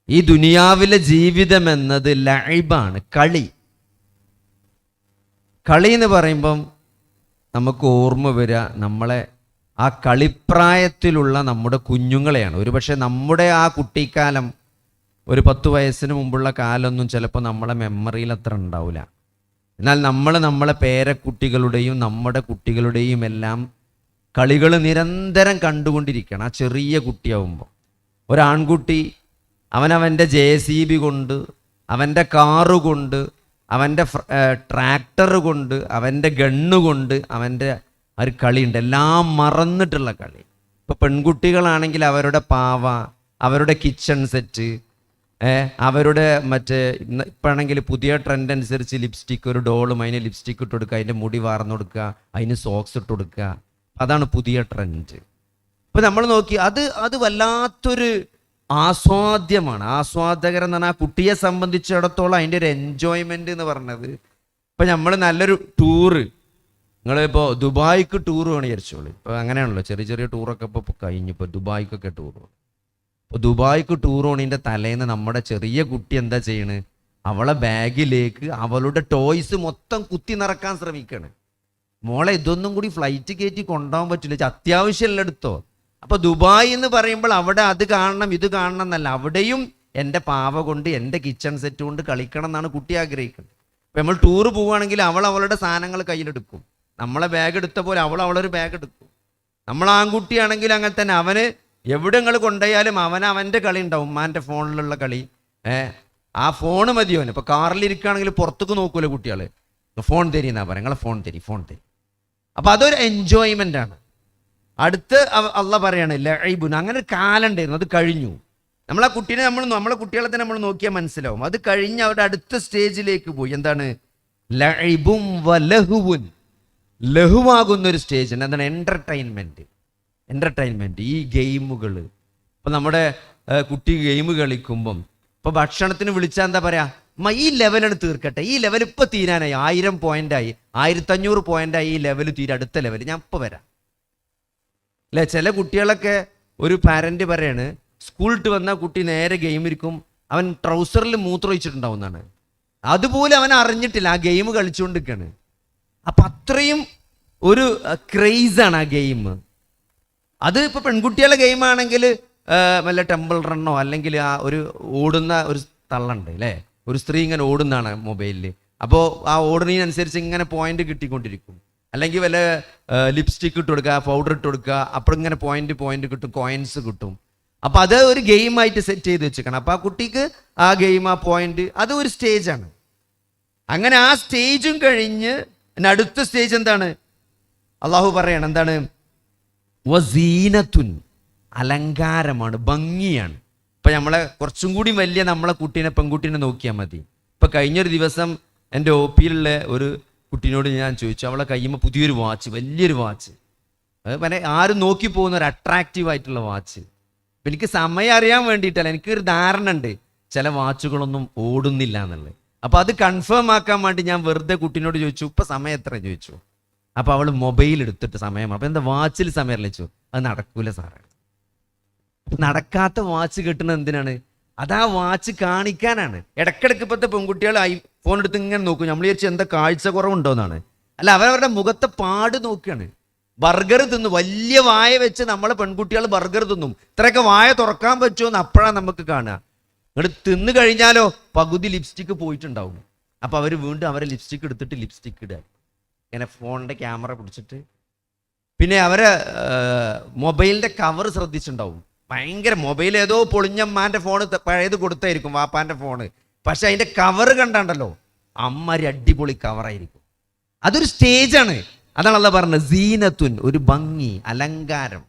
ഈ ദുനിയാവിലെ ജീവിതം എന്നത് ലൈബാണ്, കളി. കളി എന്ന് പറയുമ്പം നമുക്ക് ഓർമ്മ വരിക നമ്മളെ ആ കളിപ്രായത്തിലുള്ള നമ്മുടെ കുഞ്ഞുങ്ങളെയാണ്. ഒരുപക്ഷെ നമ്മുടെ ആ കുട്ടിക്കാലം, ഒരു 10 വയസ്സിന് മുമ്പുള്ള കാലമൊന്നും ചിലപ്പോൾ നമ്മളെ മെമ്മറിയിൽ അത്ര ഉണ്ടാവില്ല. എന്നാൽ നമ്മളെ പേരക്കുട്ടികളുടെയും നമ്മുടെ കുട്ടികളുടെയും എല്ലാം കളികൾ നിരന്തരം കണ്ടുകൊണ്ടിരിക്കണം. ആ ചെറിയ കുട്ടിയാവുമ്പോൾ ഒരാൺകുട്ടി അവനവൻ്റെ JCB കൊണ്ട്, അവൻ്റെ കാറ് കൊണ്ട്, അവൻ്റെ ട്രാക്ടർ കൊണ്ട്, അവൻ്റെ ഗണ്ണ് കൊണ്ട് അവൻ്റെ ഒരു കളിയുണ്ട്, എല്ലാം മറന്നിട്ടുള്ള കളി. ഇപ്പോൾ പെൺകുട്ടികളാണെങ്കിൽ അവരുടെ പാവ, അവരുടെ കിച്ചൺ സെറ്റ്, അവരുടെ ഇപ്പോഴാണെങ്കിൽ പുതിയ ട്രെൻഡ് അനുസരിച്ച് ലിപ്സ്റ്റിക്ക്, ഒരു ഡോളും അതിന് ലിപ്സ്റ്റിക്ക് ഇട്ട് കൊടുക്കുക, അതിൻ്റെ മുടി വാർന്നു കൊടുക്കുക, അതിന് സോക്സ് ഇട്ട് കൊടുക്കുക. അതാണ് പുതിയ ട്രെൻഡ്. ഇപ്പം നമ്മൾ നോക്കി അത് വല്ലാത്തൊരു ആസ്വാദ്യമാണ്. ആസ്വാദകരം എന്ന് പറഞ്ഞാൽ ആ കുട്ടിയെ സംബന്ധിച്ചിടത്തോളം അതിൻ്റെ ഒരു എൻജോയ്മെൻ്റ് എന്ന് പറഞ്ഞത്, ഇപ്പം നമ്മൾ നല്ലൊരു ടൂറ്, നിങ്ങളിപ്പോൾ ദുബായിക്ക് ടൂർ വേണം വിചാരിച്ചോളൂ. ഇപ്പോൾ അങ്ങനെയാണല്ലോ, ചെറിയ ചെറിയ ടൂറൊക്കെ ഇപ്പോൾ കഴിഞ്ഞു. ഇപ്പോൾ ദുബായിക്കൊക്കെ ടൂർ വേണം. ഇപ്പോൾ ദുബായിക്ക് ടൂർ പോണതിൻ്റെ തലേന്ന് നമ്മുടെ ചെറിയ കുട്ടി എന്താ ചെയ്യണ്? അവളെ ബാഗിലേക്ക് അവളുടെ ടോയ്സ് മൊത്തം കുത്തി നിറക്കാൻ ശ്രമിക്കുകയാണ്. മോളെ ഇതൊന്നും കൂടി ഫ്ലൈറ്റ് കയറ്റി കൊണ്ടുപോകാൻ പറ്റില്ല, അത്യാവശ്യമല്ല എടുത്തോ. അപ്പോൾ ദുബായ് എന്ന് പറയുമ്പോൾ അവിടെ അത് കാണണം ഇത് കാണണം എന്നല്ല, അവിടെയും എൻ്റെ പാവ കൊണ്ട്, എൻ്റെ കിച്ചൺ സെറ്റ് കൊണ്ട് കളിക്കണം എന്നാണ് കുട്ടി ആഗ്രഹിക്കുന്നത്. ഇപ്പം നമ്മൾ ടൂറ് പോവുകയാണെങ്കിൽ അവൾ അവളുടെ സാധനങ്ങൾ കയ്യിലെടുക്കും. നമ്മളെ ബാഗ് എടുത്ത പോലെ അവളൊരു ബാഗ് എടുക്കും. നമ്മൾ ആൺകുട്ടിയാണെങ്കിൽ അങ്ങനെ തന്നെ, അവന് എവിടെ നിങ്ങൾ കൊണ്ടുപോയാലും അവൻ്റെ കളി ഉണ്ടാവും, ഉമ്മാൻ്റെ ഫോണിലുള്ള കളി. ആ ഫോണ് മതിയോ? ഇപ്പോൾ കാറിലിരിക്കുകയാണെങ്കിൽ പുറത്തേക്ക് നോക്കൂല കുട്ടികൾ, ഫോൺ തരി എന്നാ പറയാം, നിങ്ങളെ ഫോൺ തരി. അപ്പോൾ അതൊരു എൻജോയ്മെൻ്റ് ആണ്. അടുത്ത് അള്ളാഹ് പറയാണ് ലഈബുൻ. അങ്ങനെ ഒരു കാലം ഉണ്ടായിരുന്നു, അത് കഴിഞ്ഞു. നമ്മളെ കുട്ടീനെ നമ്മളെ കുട്ടികളെ തന്നെ നമ്മൾ നോക്കിയാൽ മനസ്സിലാവും. അത് കഴിഞ്ഞ് അവരുടെ അടുത്ത സ്റ്റേജിലേക്ക് പോയി. എന്താണ്? ലഈബും വലഹുവുൻ. ലഹുവാകുന്നൊരു സ്റ്റേജ്. എന്താണ്? എൻ്റർടൈൻമെൻറ്റ്. ഈ ഗെയിമുകൾ, ഇപ്പം നമ്മുടെ കുട്ടി ഗെയിം കളിക്കുമ്പം, ഇപ്പോൾ ഭക്ഷണത്തിന് വിളിച്ചാൽ എന്താ പറയുക? ഈ ലെവലാണ് തീർക്കട്ടെ, ഈ ലെവൽ ഇപ്പോൾ തീരാനായി, 1000 പോയിൻ്റായി, 1500 പോയിൻ്റായി, ഈ ലെവൽ തീരെ, അടുത്ത ലെവൽ ഞാൻ ഇപ്പോൾ വരാം അല്ലേ? ചില കുട്ടികളൊക്കെ ഒരു പാരൻ്റ് പറയാണ്, സ്കൂളിട്ട് വന്നാൽ കുട്ടി നേരെ ഗെയിം ഇരിക്കും, അവൻ ട്രൗസറിൽ മൂത്രമൊഴിച്ചിട്ടുണ്ടാവുന്നതാണ്. അതുപോലെ അവൻ അറിഞ്ഞിട്ടില്ല, ആ ഗെയിം കളിച്ചുകൊണ്ടിരിക്കുകയാണ്. അപ്പം അത്രയും ഒരു ക്രേസാണ് ആ ഗെയിം. അത് ഇപ്പോൾ പെൺകുട്ടികളുടെ ഗെയിമാണെങ്കിൽ വല്ല ടെമ്പിൾ റണ്ണോ, അല്ലെങ്കിൽ ആ ഒരു ഓടുന്ന ഒരു തള്ളുണ്ട് അല്ലേ, ഒരു സ്ത്രീ ഇങ്ങനെ ഓടുന്നതാണ് മൊബൈലിൽ. അപ്പോൾ ആ ഓടുന്നതിനനുസരിച്ച് ഇങ്ങനെ പോയിന്റ് കിട്ടിക്കൊണ്ടിരിക്കും. അല്ലെങ്കിൽ വല്ല ലിപ്സ്റ്റിക്ക് ഇട്ട് കൊടുക്കുക, പൗഡർ ഇട്ട് കൊടുക്കുക, അപ്പോൾ ഇങ്ങനെ പോയിന്റ് കിട്ടും, കോയിൻസ് കിട്ടും. അപ്പോൾ അത് ഒരു ഗെയിമായിട്ട് സെറ്റ് ചെയ്ത് വെച്ചിരിക്കണം. അപ്പോൾ ആ കുട്ടിക്ക് ആ ഗെയിം, ആ പോയിന്റ്, അത് ഒരു സ്റ്റേജാണ്. അങ്ങനെ ആ സ്റ്റേജും കഴിഞ്ഞ് അടുത്ത സ്റ്റേജ് എന്താണ്? അള്ളാഹു പറയണം, എന്താണ്? വസീനത്തുൻ. അലങ്കാരമാണ്, ഭംഗിയാണ്. ഇപ്പം നമ്മളെ കുറച്ചും കൂടി വലിയ നമ്മളെ പെൺകുട്ടീനെ നോക്കിയാൽ മതി. ഇപ്പം കഴിഞ്ഞൊരു ദിവസം എൻ്റെ OP-യിലുള്ള ഒരു കുട്ടീനോട് ഞാൻ ചോദിച്ചു, അവളെ കയ്യുമ്പോൾ പുതിയൊരു വാച്ച്, വലിയൊരു വാച്ച്, അത് ആരും നോക്കി പോകുന്ന ഒരു അട്രാക്റ്റീവ് ആയിട്ടുള്ള വാച്ച്. അപ്പം എനിക്ക് സമയം അറിയാൻ വേണ്ടിയിട്ടല്ല, എനിക്കൊരു ധാരണ ഉണ്ട് ചില വാച്ചുകളൊന്നും ഓടുന്നില്ല എന്നുള്ളത്. അപ്പോൾ അത് കൺഫേം ആക്കാൻ വേണ്ടി ഞാൻ വെറുതെ കുട്ടീനോട് ചോദിച്ചു, ഇപ്പം സമയം എത്ര ചോദിച്ചു. അപ്പോൾ അവൾ മൊബൈൽ എടുത്തിട്ട് സമയം, അപ്പോൾ എന്താ വാച്ചിൽ സമയം അറിയിച്ചു? അത് നടക്കൂല സാറേ. നടക്കാത്ത വാച്ച് കിട്ടുന്നത് എന്തിനാണ്? അത് ആ വാച്ച് കാണിക്കാനാണ്. ഇടയ്ക്കിടയ്ക്ക് ഇപ്പോഴത്തെ പെൺകുട്ടികൾ ഫോൺ എടുത്ത് ഇങ്ങനെ നോക്കും, നമ്മൾ വിചാരിച്ചു എന്താ കാഴ്ച കുറവുണ്ടോന്നാണ്. അല്ല, അവരവരുടെ മുഖത്തെ പാട് നോക്കുകയാണ്. ബർഗർ തിന്നു, വലിയ വായ വെച്ച് നമ്മളെ പെൺകുട്ടികൾ ബർഗർ തിന്നും. ഇത്രയൊക്കെ വായ തുറക്കാൻ പറ്റുമോ എന്ന് അപ്പോഴാണ് നമുക്ക് കാണുക. ഇങ്ങോട്ട് തിന്നു കഴിഞ്ഞാലോ പകുതി ലിപ്സ്റ്റിക്ക് പോയിട്ടുണ്ടാവും. അപ്പോൾ അവർ വീണ്ടും അവരെ ലിപ്സ്റ്റിക്ക് എടുത്തിട്ട് ലിപ്സ്റ്റിക്ക് ഇടുക, ഇങ്ങനെ ഫോണിൻ്റെ ക്യാമറ പിടിച്ചിട്ട്. പിന്നെ അവരെ മൊബൈലിൻ്റെ കവർ ശ്രദ്ധിച്ചിട്ടുണ്ടാവും. ഭയങ്കര മൊബൈൽ, ഏതോ പൊളിഞ്ഞമ്മാൻ്റെ ഫോണ് പഴയത് കൊടുത്തായിരിക്കും, വാപ്പാൻ്റെ ഫോണ്. പക്ഷെ അതിൻ്റെ കവറ് കണ്ടാണ്ടല്ലോ, അമ്മരി അടിപൊളി കവറായിരിക്കും. അതൊരു സ്റ്റേജാണ്. അതാണ് അള്ളാഹ് പറഞ്ഞത്, സീനത്തുൻ, ഒരു ഭംഗി, അലങ്കാരം.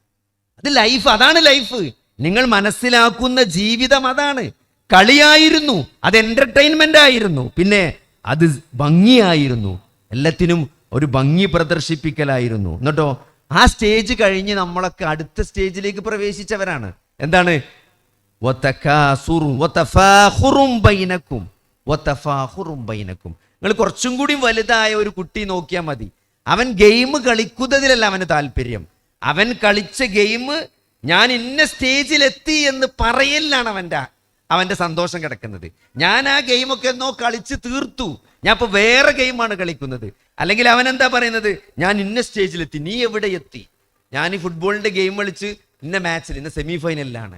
അത് ലൈഫ്, അതാണ് ലൈഫ്. നിങ്ങൾ മനസ്സിലാക്കുന്ന ജീവിതം അതാണ്. കളിയായിരുന്നു, അത് എൻ്റർടൈൻമെൻ്റ് ആയിരുന്നു, പിന്നെ അത് ഭംഗിയായിരുന്നു, എല്ലാത്തിനും ഒരു ഭംഗി പ്രദർശിപ്പിക്കലായിരുന്നു. എന്നിട്ടോ ആ സ്റ്റേജ് കഴിഞ്ഞ് നമ്മളൊക്കെ അടുത്ത സ്റ്റേജിലേക്ക് പ്രവേശിച്ചവരാണ്. എന്താണ്? നിങ്ങൾ കുറച്ചും കൂടി വലുതായ ഒരു കുട്ടി നോക്കിയാൽ മതി, അവൻ ഗെയിം കളിക്കുന്നതിലല്ല അവന് താല്പര്യം. അവൻ കളിച്ച ഗെയിം ഞാൻ ഇന്ന സ്റ്റേജിലെത്തി എന്ന് പറയലാണ് അവൻ്റെ സന്തോഷം കിടക്കുന്നത്. ഞാൻ ആ ഗെയിമൊക്കെ എന്നോ കളിച്ച് തീർത്തു, ഞാൻ ഇപ്പോൾ വേറെ ഗെയിമാണ് കളിക്കുന്നത്. അല്ലെങ്കിൽ അവൻ എന്താ പറയുന്നത്, ഞാൻ ഇന്ന സ്റ്റേജിലെത്തി, നീ എവിടെ എത്തി, ഞാൻ ഈ ഫുട്ബോളിൻ്റെ ഗെയിം കളിച്ച് ഇന്ന മാച്ചിൽ ഇന്ന സെമി ഫൈനലിലാണ്.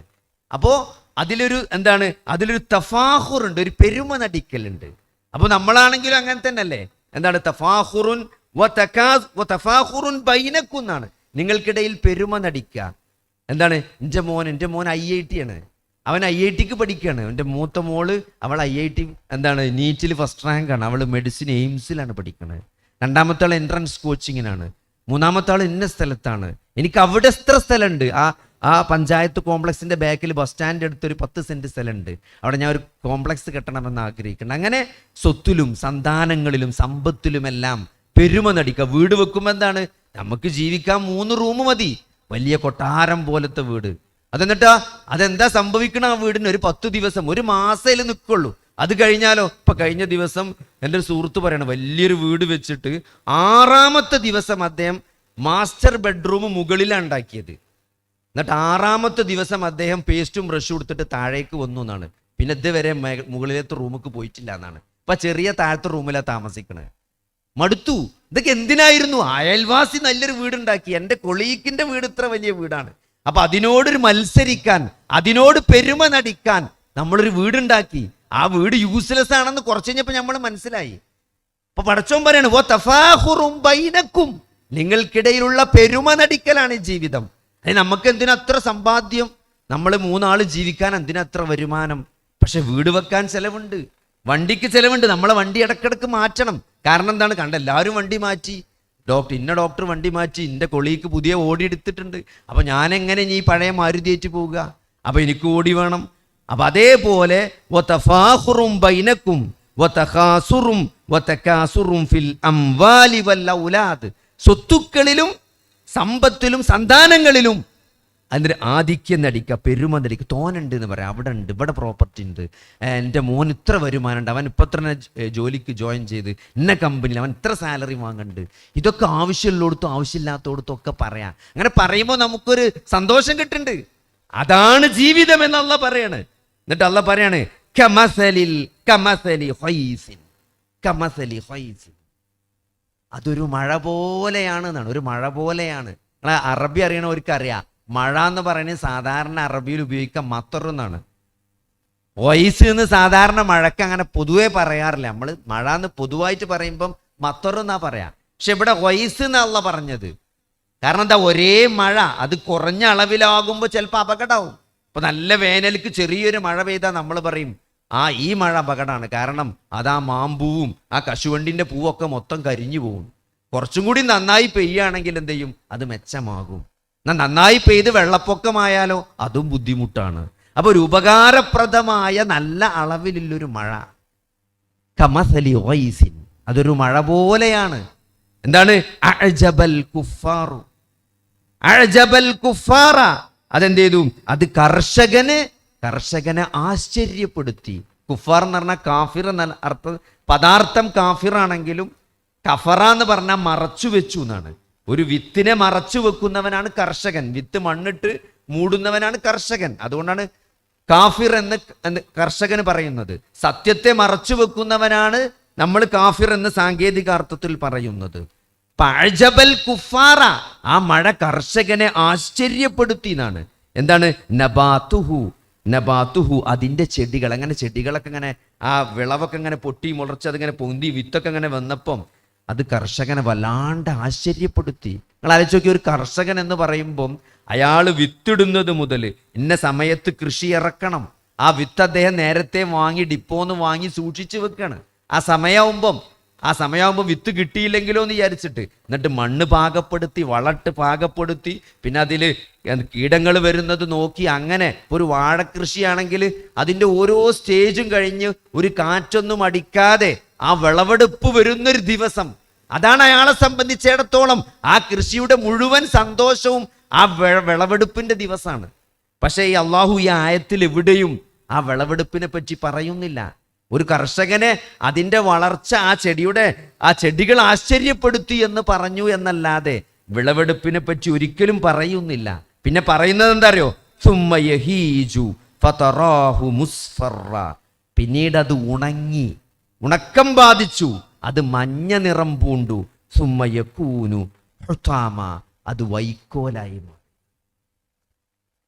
അപ്പോൾ അതിലൊരു തഫാഹുറുണ്ട്, ഒരു പെരുമ നടിക്കലുണ്ട്. അപ്പോൾ നമ്മളാണെങ്കിലും അങ്ങനെ തന്നെ അല്ലേ? എന്താണ് തഫാഹുറുൻ ബൈനക്കും എന്നാണ്, നിങ്ങൾക്കിടയിൽ പെരുമ നടിക്കുക. എന്താണ്, എൻ്റെ മോൻ IIT ആണ്, അവൻ IITക്ക് പഠിക്കുകയാണ്. എൻ്റെ മൂത്ത മോള് അവൾ IIT നീറ്റിൽ ഫസ്റ്റ് റാങ്കാണ്, അവൾ മെഡിസിൻ എയിംസിലാണ് പഠിക്കുന്നത്. രണ്ടാമത്തെ ആൾ എൻട്രൻസ് കോച്ചിങ്ങിനാണ്. മൂന്നാമത്തെ ആൾ ഇന്ന സ്ഥലത്താണ്. എനിക്ക് അവിടെ എത്ര സ്ഥലമുണ്ട്, ആ പഞ്ചായത്ത് കോംപ്ലക്സിൻ്റെ ബാക്കിൽ ബസ് സ്റ്റാൻഡ് അടുത്തൊരു 10 സെൻറ്റ് സ്ഥലമുണ്ട്, അവിടെ ഞാൻ ഒരു കോംപ്ലക്സ് കെട്ടണമെന്ന് ആഗ്രഹിക്കുന്നുണ്ട്. അങ്ങനെ സ്വത്തിലും സന്താനങ്ങളിലും സമ്പത്തിലുമെല്ലാം പെരുമ നടിക്കുക. വീട് വെക്കുമ്പോൾ എന്താണ്, നമുക്ക് ജീവിക്കാൻ 3 റൂം മതി, വലിയ കൊട്ടാരം പോലത്തെ വീട്. അതെന്താ സംഭവിക്കണം, ആ വീടിന് ഒരു 10 ദിവസം, ഒരു മാസത്തിൽ നിൽക്കുള്ളൂ. അത് കഴിഞ്ഞാലോ, കഴിഞ്ഞ ദിവസം എൻ്റെ ഒരു സുഹൃത്ത് പറയണം, വലിയൊരു വീട് വെച്ചിട്ട് 6ാമത്തെ ദിവസം അദ്ദേഹം മാസ്റ്റർ ബെഡ്റൂം മുകളിലാണ് ഉണ്ടാക്കിയത്. എന്നിട്ട് 6ാമത്തെ ദിവസം അദ്ദേഹം പേസ്റ്റും ബ്രഷും എടുത്തിട്ട് താഴേക്ക് വന്നു എന്നാണ്. പിന്നെ ഇതുവരെ മുകളിലത്തെ റൂമിലേക്ക് പോയിട്ടില്ല എന്നാണ്. ഇപ്പം ചെറിയ താഴത്തെ റൂമിലാണ് താമസിക്കണത്. മടുത്തു. ഇതൊക്കെ എന്തിനായിരുന്നു? അയൽവാസി നല്ലൊരു വീടുണ്ടാക്കി, എൻ്റെ കൊളീക്കിൻ്റെ വീട് ഇത്ര വലിയ വീടാണ്. അപ്പൊ അതിനോടൊരു മത്സരിക്കാൻ, അതിനോട് പെരുമ നടിക്കാൻ നമ്മളൊരു വീടുണ്ടാക്കി. ആ വീട് യൂസ്ലെസ് ആണെന്ന് കുറച്ച് കഴിഞ്ഞപ്പോൾ നമ്മൾ മനസ്സിലായി. അപ്പൊ പടച്ചോൻ പറയാണ്, ഓ തഫാഹുറും ബൈനക്കും, നിങ്ങൾക്കിടയിലുള്ള പെരുമ നടിക്കലാണ് ജീവിതം. നമുക്ക് എന്തിനത്ര സമ്പാദ്യം, നമ്മൾ 3 ആള് ജീവിക്കാൻ എന്തിനത്ര വരുമാനം? പക്ഷെ വീട് വെക്കാൻ ചെലവുണ്ട്, വണ്ടിക്ക് ചെലവുണ്ട്. നമ്മളെ വണ്ടി ഇടക്കിടക്ക് മാറ്റണം. കാരണം എന്താണ്, എല്ലാവരും വണ്ടി മാറ്റി, ഇന്ന ഡോക്ടർ വണ്ടി മാറ്റി, എൻ്റെ കൊളീക്ക് പുതിയ ഓടി എടുത്തിട്ടുണ്ട്. അപ്പൊ ഞാൻ എങ്ങനെ ഈ പഴയ മാരുതിയേറ്റ് പോവുക? അപ്പൊ എനിക്ക് ഓടി വേണം. അപ്പൊ അതേപോലെ ബൈനക്കും ഫിൽ അംവാലി വൽ ഔലാദ്, സ്വത്തുക്കളിലും സമ്പത്തിലും സന്താനങ്ങളിലും അതിന് ആധിക്യം നടിക്കുക, പെരുമ നടിക്കുക. തോനുണ്ട് എന്ന് പറയാം, അവിടെ ഉണ്ട്, ഇവിടെ പ്രോപ്പർട്ടി ഉണ്ട്, എൻ്റെ മോൻ ഇത്ര വരുമാനമുണ്ട്, അവൻ ഇപ്പം തന്നെ ജോലിക്ക് ജോയിൻ ചെയ്ത് ഇന്ന കമ്പനിയിൽ അവൻ ഇത്ര സാലറി വാങ്ങുന്നുണ്ട്. ഇതൊക്കെ ആവശ്യമുള്ളിടത്തും ആവശ്യമില്ലാത്തടത്തും ഒക്കെ പറയാം. അങ്ങനെ പറയുമ്പോൾ നമുക്കൊരു സന്തോഷം കിട്ടുന്നുണ്ട്. അതാണ് ജീവിതം എന്ന് അള്ളാഹ് പറയാണ്. എന്നിട്ട് അള്ളാഹ് പറയാണ്, അതൊരു മഴ പോലെയാണ് എന്നാണ്. ഒരു മഴ പോലെയാണ്. അറബി അറിയണവർക്കറിയാം, മഴ എന്ന് പറയുന്നത് സാധാരണ അറബിയിൽ ഉപയോഗിക്കാൻ മത്തർ എന്നാണ്. വൈസ് എന്ന് സാധാരണ മഴക്ക് അങ്ങനെ പൊതുവെ പറയാറില്ല. നമ്മൾ മഴ എന്ന് പൊതുവായിട്ട് പറയുമ്പം മത്തർ എന്നാ പറയാം. പക്ഷെ ഇവിടെ വൈസ് എന്നല്ല പറഞ്ഞത്. കാരണം എന്താ, ഒരേ മഴ അത് കുറഞ്ഞ അളവിലാകുമ്പോൾ ചിലപ്പോൾ അപകടമാവും. ഇപ്പൊ നല്ല വേനൽക്ക് ചെറിയൊരു മഴ പെയ്താൽ നമ്മൾ പറയും, ഈ മഴ അപകടമാണ്. കാരണം അതാ മാമ്പൂവും ആ കശുവണ്ടിന്റെ പൂവൊക്കെ മൊത്തം കരിഞ്ഞു പോകും. കുറച്ചും കൂടി നന്നായി പെയ്യുകയാണെങ്കിൽ എന്ത് ചെയ്യും, അത് മെച്ചമാകും. നന്നായി പെയ്ത് വെള്ളപ്പൊക്കമായാലോ അതും ബുദ്ധിമുട്ടാണ്. അപ്പൊ ഒരു ഉപകാരപ്രദമായ നല്ല അളവിലുള്ളൊരു മഴ, കമസലി ഗൈസിൻ, അതൊരു മഴ പോലെയാണ്. എന്താണ്, അഅജബൽ കുഫാറ, അതെന്ത് ചെയ്തു, അത് കർഷകനെ ആശ്ചര്യപ്പെടുത്തി. കുഫാർ എന്ന് പറഞ്ഞാൽ കാഫിർ എന്ന അർത്ഥം, പദാർത്ഥം കാഫിറാണെങ്കിലും കഫറ എന്ന് പറഞ്ഞാൽ മറച്ചു വെച്ചു എന്നാണ്. ഒരു വിത്തിനെ മറച്ചു വെക്കുന്നവനാണ് കർഷകൻ, വിത്ത് മണ്ണിട്ട് മൂടുന്നവനാണ് കർഷകൻ. അതുകൊണ്ടാണ് കാഫിർ എന്ന് കർഷകന് പറയുന്നത്. സത്യത്തെ മറച്ചു വെക്കുന്നവനാണ് നമ്മൾ കാഫിർ എന്ന് സാങ്കേതിക അർത്ഥത്തിൽ പറയുന്നത്. പഅജബൽ കുഫാറ, ആ മഴ കർഷകനെ ആശ്ചര്യപ്പെടുത്തി എന്നാണ്. എന്താണ്, നബാത്തുഹു, അതിൻ്റെ ചെടികൾ, അങ്ങനെ ചെടികളൊക്കെ ഇങ്ങനെ ആ വിളവൊക്കെ ഇങ്ങനെ പൊട്ടി മുളച്ച് അതിങ്ങനെ പൊന്തി വിത്തൊക്കെ ഇങ്ങനെ വന്നപ്പം അത് കർഷകനെ വല്ലാണ്ട് ആശ്ചര്യപ്പെടുത്തി. നിങ്ങൾ ആലോചിച്ച് നോക്കി, ഒരു കർഷകൻ എന്ന് പറയുമ്പം അയാൾ വിത്തിടുന്നത് മുതൽ ഇന്ന സമയത്ത് കൃഷി ഇറക്കണം. ആ വിത്ത് അദ്ദേഹം നേരത്തെ വാങ്ങി ഡിപ്പോന്ന് വാങ്ങി സൂക്ഷിച്ചു വെക്കാണ്. ആ സമയമാകുമ്പോൾ വിത്ത് കിട്ടിയില്ലെങ്കിലോ എന്ന് വിചാരിച്ചിട്ട്, എന്നിട്ട് മണ്ണ് പാകപ്പെടുത്തി വളട്ട് പാകപ്പെടുത്തി പിന്നെ അതിൽ കീടങ്ങൾ വരുന്നത് നോക്കി, അങ്ങനെ ഒരു വാഴക്കൃഷിയാണെങ്കിൽ അതിൻ്റെ ഓരോ സ്റ്റേജും കഴിഞ്ഞ് ഒരു കാറ്റൊന്നും അടിക്കാതെ ആ വിളവെടുപ്പ് വരുന്നൊരു ദിവസം, അതാണ് അയാളെ സംബന്ധിച്ചിടത്തോളം ആ കൃഷിയുടെ മുഴുവൻ സന്തോഷവും ആ വിളവെടുപ്പിന്റെ ദിവസമാണ്. പക്ഷേ ഈ അള്ളാഹു ഈ ആയത്തിൽ എവിടെയും ആ വിളവെടുപ്പിനെ പറ്റി പറയുന്നില്ല. ഒരു കർഷകനെ അതിൻ്റെ വളർച്ച, ആ ചെടികൾ ആശ്ചര്യപ്പെടുത്തി എന്ന് പറഞ്ഞു എന്നല്ലാതെ വിളവെടുപ്പിനെ പറ്റി ഒരിക്കലും പറയുന്നില്ല. പിന്നെ പറയുന്നത് എന്താ അറിയോ, സുമ്മ യഹീജു ഫതറാഹു മുസ്ഫറ, പിന്നീട് അത് ഉണങ്ങി, ഉണക്കം ബാധിച്ചു, അത് മഞ്ഞ നിറം പൂണ്ടു. സുമ്മ യകൂനു ഹുതാമ, അത് വൈക്കോലായി മാറി.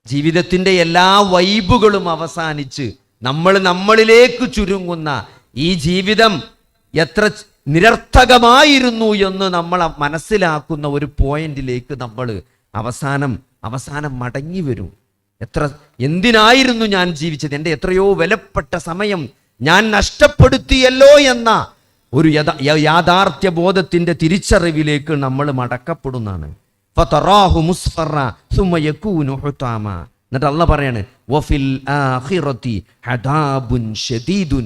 ജീവിതത്തിന്റെ എല്ലാ വൈബുകളും അവസാനിച്ച് നമ്മൾ നമ്മളിലേക്ക് ചുരുങ്ങുന്ന ഈ ജീവിതം എത്ര നിരർത്ഥകമായിരുന്നു എന്ന് നമ്മൾ മനസ്സിലാക്കുന്ന ഒരു പോയിന്റിലേക്ക് നമ്മൾ അവസാനം മടങ്ങി വരും. എന്തിനായിരുന്നു ഞാൻ ജീവിച്ചത്? എൻ്റെ എത്രയോ വിലപ്പെട്ട സമയം ഞാൻ നഷ്ടപ്പെടുത്തിയല്ലോ എന്ന ഒരു യാഥാർത്ഥ്യ ബോധത്തിന്റെ തിരിച്ചറിവിലേക്ക് നമ്മൾ മടക്കപ്പെടുന്നതാണ്. ഫതറാഹു മുസ്ഫറ സുമ്മ യകൂനു ഹുതാമ. എന്നിട്ട് അല്ലാഹ് പറയാണ് വഫിൽ ആഖിറതി ഹദാബുൻ ശദീദുൻ,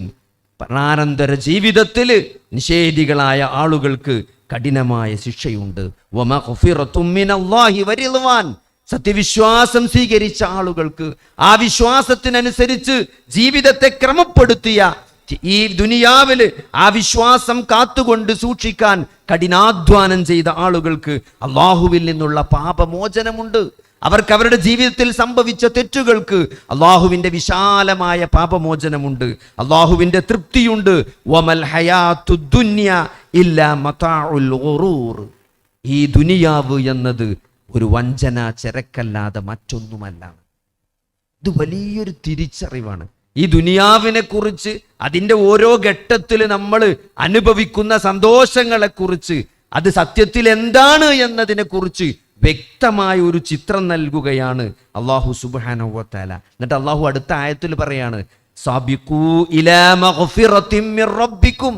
മരണാനന്തര ജീവിതത്തിൽ നിഷേധികളായ ആളുകൾക്ക് കഠിനമായ ശിക്ഷയുണ്ട്. വമഗ്ഫിറതും മിനല്ലാഹി വറിദ്വാൻ, സത്യവിശ്വാസം സ്വീകരിച്ച ആളുകൾക്ക്, ആ വിശ്വാസത്തിനനുസരിച്ച് ജീവിതത്തെ ക്രമപ്പെടുത്തിയ, ഈ ദുനിയാവില് ആ വിശ്വാസം കാത്തുകൊണ്ട് സൂക്ഷിക്കാൻ കഠിനാധ്വാനം ചെയ്ത ആളുകൾക്ക് അള്ളാഹുവിൽ നിന്നുള്ള പാപമോചനമുണ്ട്. അവർക്ക് അവരുടെ ജീവിതത്തിൽ സംഭവിച്ച തെറ്റുകൾക്ക് അള്ളാഹുവിൻ്റെ വിശാലമായ പാപമോചനമുണ്ട്, അള്ളാഹുവിൻ്റെ തൃപ്തിയുണ്ട്. വമൽ ഹയാത്തുദ് ദുനിയ ഇല്ലാ മതാഉൽ ഗുറൂർ, ഈ ദുനിയാവ് എന്നത് ഒരു വഞ്ചന ചരക്കല്ലാതെ മറ്റൊന്നുമല്ല. ഇത് വലിയൊരു തിരിച്ചറിവാണ്. ഈ ദുനിയാവിനെ കുറിച്ച്, അതിൻ്റെ ഓരോ ഘട്ടത്തിൽ നമ്മൾ അനുഭവിക്കുന്ന സന്തോഷങ്ങളെക്കുറിച്ച്, അത് സത്യത്തിൽ എന്താണ് എന്നതിനെ കുറിച്ച് വ്യക്തമായ ഒരു ചിത്രം നൽകുകയാണ് അല്ലാഹു സുബ്ഹാനഹു വ തആല. എന്നിട്ട് അല്ലാഹു അടുത്ത ആയത്തിൽ പറയാണ് സാബിഖൂ ഇലാ മഗ്ഫിറത്തിൻ മിർ റബ്ബിക്കും.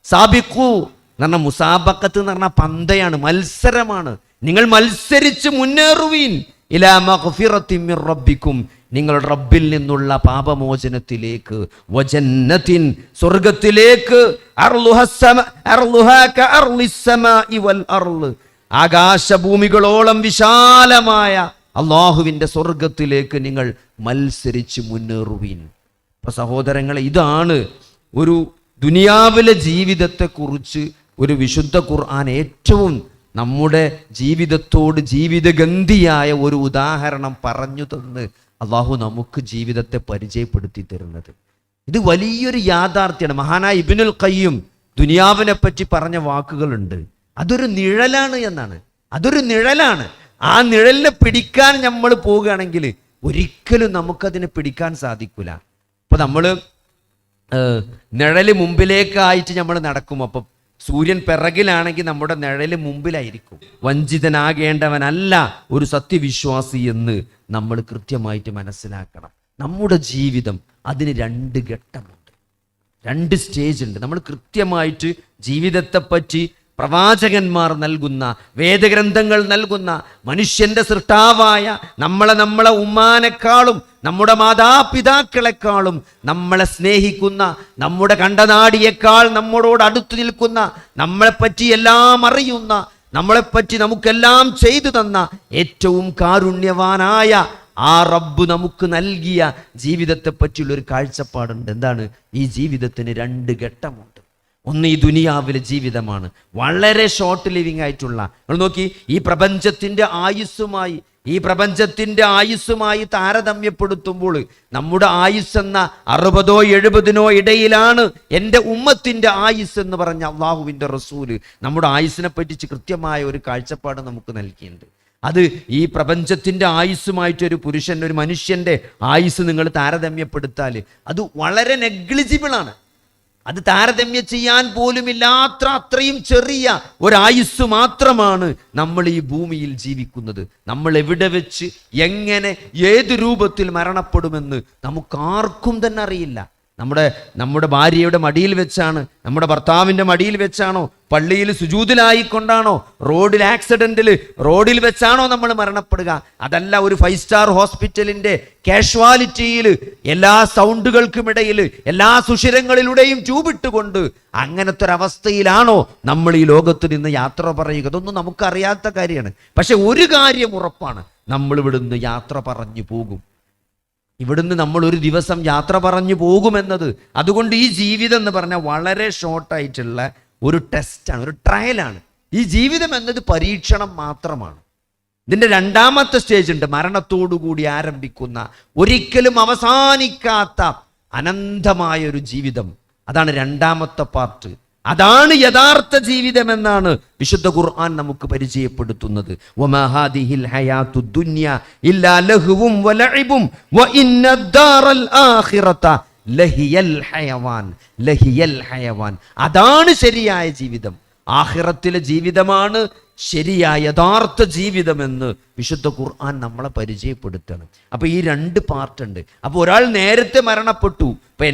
സാബിഖൂ എന്ന് പറഞ്ഞാൽ മുസാബഖത്ത് എന്ന് പറഞ്ഞാൽ പന്തയാണ്, മത്സരമാണ്. നിങ്ങൾ മത്സരിച്ച് മുന്നേറുവീൻ. ഇലാ മഗ്ഫിറത്തിൻ മിർ റബ്ബിക്കും, നിങ്ങളുടെ റബ്ബിൽ നിന്നുള്ള പാപമോചനത്തിലേക്ക്. വജന്നത്തിൻ, സ്വർഗത്തിലേക്ക്. അർളുഹാ കഅർളിസ് സമാഇ വൽ അർള്, ആകാശഭൂമികളോളം വിശാലമായ അള്ളാഹുവിൻ്റെ സ്വർഗത്തിലേക്ക് നിങ്ങൾ മത്സരിച്ച് മുന്നേറുവീൻ. അപ്പൊ സഹോദരങ്ങളെ, ഇതാണ് ഒരു ദുനിയാവിലെ ജീവിതത്തെക്കുറിച്ച് ഒരു വിശുദ്ധ ഖുർആൻ ഏറ്റവും നമ്മുടെ ജീവിതത്തോട് ജീവിതഗന്ധിയായ ഒരു ഉദാഹരണം പറഞ്ഞു തന്ന് അള്ളാഹു നമുക്ക് ജീവിതത്തെ പരിചയപ്പെടുത്തി തരുന്നത്. ഇത് വലിയൊരു യാഥാർത്ഥ്യമാണ്. മഹാനായ ഇബ്നുൽ ഖയ്യിം ദുനിയാവിനെ പറ്റി പറഞ്ഞ വാക്കുകളുണ്ട്. അതൊരു നിഴലാണ് എന്നാണ്. അതൊരു നിഴലാണ്. ആ നിഴലിനെ പിടിക്കാൻ നമ്മൾ പോവുകയാണെങ്കിൽ ഒരിക്കലും നമുക്കതിനെ പിടിക്കാൻ സാധിക്കില്ല. ഇപ്പൊ നമ്മൾ നിഴല് മുമ്പിലേക്കായിട്ട് നമ്മൾ നടക്കും. അപ്പം സൂര്യൻ പിറകിലാണെങ്കിൽ നമ്മുടെ നിഴല് മുമ്പിലായിരിക്കും. വഞ്ചിതനാകേണ്ടവനല്ല ഒരു സത്യവിശ്വാസി എന്ന് നമ്മൾ കൃത്യമായിട്ട് മനസ്സിലാക്കണം. നമ്മുടെ ജീവിതം അതിന് 2 ഘട്ടമുണ്ട്, 2 സ്റ്റേജ് ഉണ്ട്. നമ്മൾ കൃത്യമായിട്ട് ജീവിതത്തെപ്പറ്റി പ്രവാചകന്മാർ നൽകുന്ന, വേദഗ്രന്ഥങ്ങൾ നൽകുന്ന, മനുഷ്യന്റെ സൃഷ്ടാവായ നമ്മളെ ഉമ്മാനെക്കാളും നമ്മുടെ മാതാപിതാക്കളെക്കാളും നമ്മളെ സ്നേഹിക്കുന്ന, നമ്മുടെ കണ്ടനാടിയേക്കാൾ നമ്മളോട് അടുത്തു നിൽക്കുന്ന, നമ്മളെപ്പറ്റി എല്ലാം അറിയുന്ന, നമ്മളെപ്പറ്റി നമുക്കെല്ലാം ചെയ്തു തന്ന ഏറ്റവും കാരുണ്യവാനായ ആ റബ്ബ് നമുക്ക് നൽകിയ ജീവിതത്തെ പറ്റിയുള്ളൊരു കാഴ്ചപ്പാടുണ്ട്. എന്താണ്? ഈ ജീവിതത്തിന് 2 ഘട്ടമുണ്ട്. ഒന്ന് ഈ ദുനിയാവിലെ ജീവിതമാണ്, വളരെ ഷോർട്ട് ലിവിങ് ആയിട്ടുള്ള. നിങ്ങൾ നോക്കി, ഈ പ്രപഞ്ചത്തിന്റെ ആയുസ്സുമായി താരതമ്യപ്പെടുത്തുമ്പോൾ നമ്മുടെ ആയുസ് എന്ന 60 70 ഇടയിലാണ് എൻ്റെ ഉമ്മത്തിന്റെ ആയുസ് എന്ന് പറഞ്ഞ അള്ളാഹുവിൻ്റെ റസൂല് നമ്മുടെ ആയുസ്സിനെ പറ്റി കൃത്യമായ ഒരു കാഴ്ചപ്പാട് നമുക്ക് നൽകിയിട്ടുണ്ട്. അത് ഈ പ്രപഞ്ചത്തിന്റെ ആയുസ്സുമായിട്ട് ഒരു മനുഷ്യന്റെ ആയുസ് നിങ്ങൾ താരതമ്യപ്പെടുത്താൽ അത് വളരെ നെഗ്ലിജിബിൾ ആണ്. അത് താരതമ്യം ചെയ്യാൻ പോലുമില്ലാത്ത അത്രയും ചെറിയ ഒരായുസ് മാത്രമാണ് നമ്മൾ ഈ ഭൂമിയിൽ ജീവിക്കുന്നത്. നമ്മൾ എവിടെ വെച്ച്, എങ്ങനെ, ഏത് രൂപത്തിൽ മരണപ്പെടുമെന്ന് നമുക്കാർക്കും തന്നെ അറിയില്ല. നമ്മുടെ ഭാര്യയുടെ മടിയിൽ വെച്ചാണ്, നമ്മുടെ ഭർത്താവിൻ്റെ മടിയിൽ വെച്ചാണോ, പള്ളിയിൽ സുജൂദിലായിക്കൊണ്ടാണോ, റോഡിൽ വെച്ചാണോ നമ്മൾ മരണപ്പെടുക? അതല്ല ഒരു 5 സ്റ്റാർ ഹോസ്പിറ്റലിന്റെ കാഷ്വാലിറ്റിയിൽ എല്ലാ സൗണ്ടുകൾക്കുമിടയിൽ എല്ലാ സുഷിരങ്ങളിലൂടെയും ട്യൂബിട്ടുകൊണ്ട് അങ്ങനത്തെ ഒരവസ്ഥയിലാണോ നമ്മൾ ഈ ലോകത്ത് നിന്ന് യാത്ര പറയുക? ഇതൊന്നും നമുക്കറിയാത്ത കാര്യമാണ്. പക്ഷെ ഒരു കാര്യം ഉറപ്പാണ്, നമ്മൾ ഇവിടുന്ന് യാത്ര പറഞ്ഞു പോകും. ഇവിടുന്ന് നമ്മൾ ഒരു ദിവസം യാത്ര പറഞ്ഞു പോകുമെന്നത്. അതുകൊണ്ട് ഈ ജീവിതം എന്ന് പറഞ്ഞാൽ വളരെ ഷോർട്ടായിട്ടുള്ള ഒരു ടെസ്റ്റാണ്, ഒരു ട്രയലാണ്. ഈ ജീവിതം എന്നത് പരീക്ഷണം മാത്രമാണ്. ഇതിൻ്റെ രണ്ടാമത്തെ സ്റ്റേജ് ഉണ്ട്, മരണത്തോടുകൂടി ആരംഭിക്കുന്ന, ഒരിക്കലും അവസാനിക്കാത്ത അനന്തമായൊരു ജീവിതം. അതാണ് രണ്ടാമത്തെ പാർട്ട്. അതാണ് യഥാർത്ഥ ജീവിതം എന്നാണ് വിശുദ്ധ ഖുർആൻ നമുക്ക് പരിചയപ്പെടുത്തുന്നത്. വമാ ഹാദിഹിൽ ഹയാത്തുദ് ദുനിയ ഇല്ലാ ലഹ്വും വലഇബും വഇന്നദ് ദാറൽ ആഖിറത ലഹിയൽ ഹയവാൻ. ലഹിയൽ ഹയവാൻ, അതാണ് ശരിയായ ജീവിതം. ആഖിറത്തിലെ ജീവിതമാണ് ശരിയായ യഥാർത്ഥ ജീവിതമെന്ന് വിശുദ്ധ ഖുർആൻ നമ്മളെ പരിചയപ്പെടുത്തണം. അപ്പോൾ ഈ രണ്ട് പാർട്ടുണ്ട്. അപ്പോൾ ഒരാൾ നേരത്തെ മരണപ്പെട്ടു. ഇപ്പം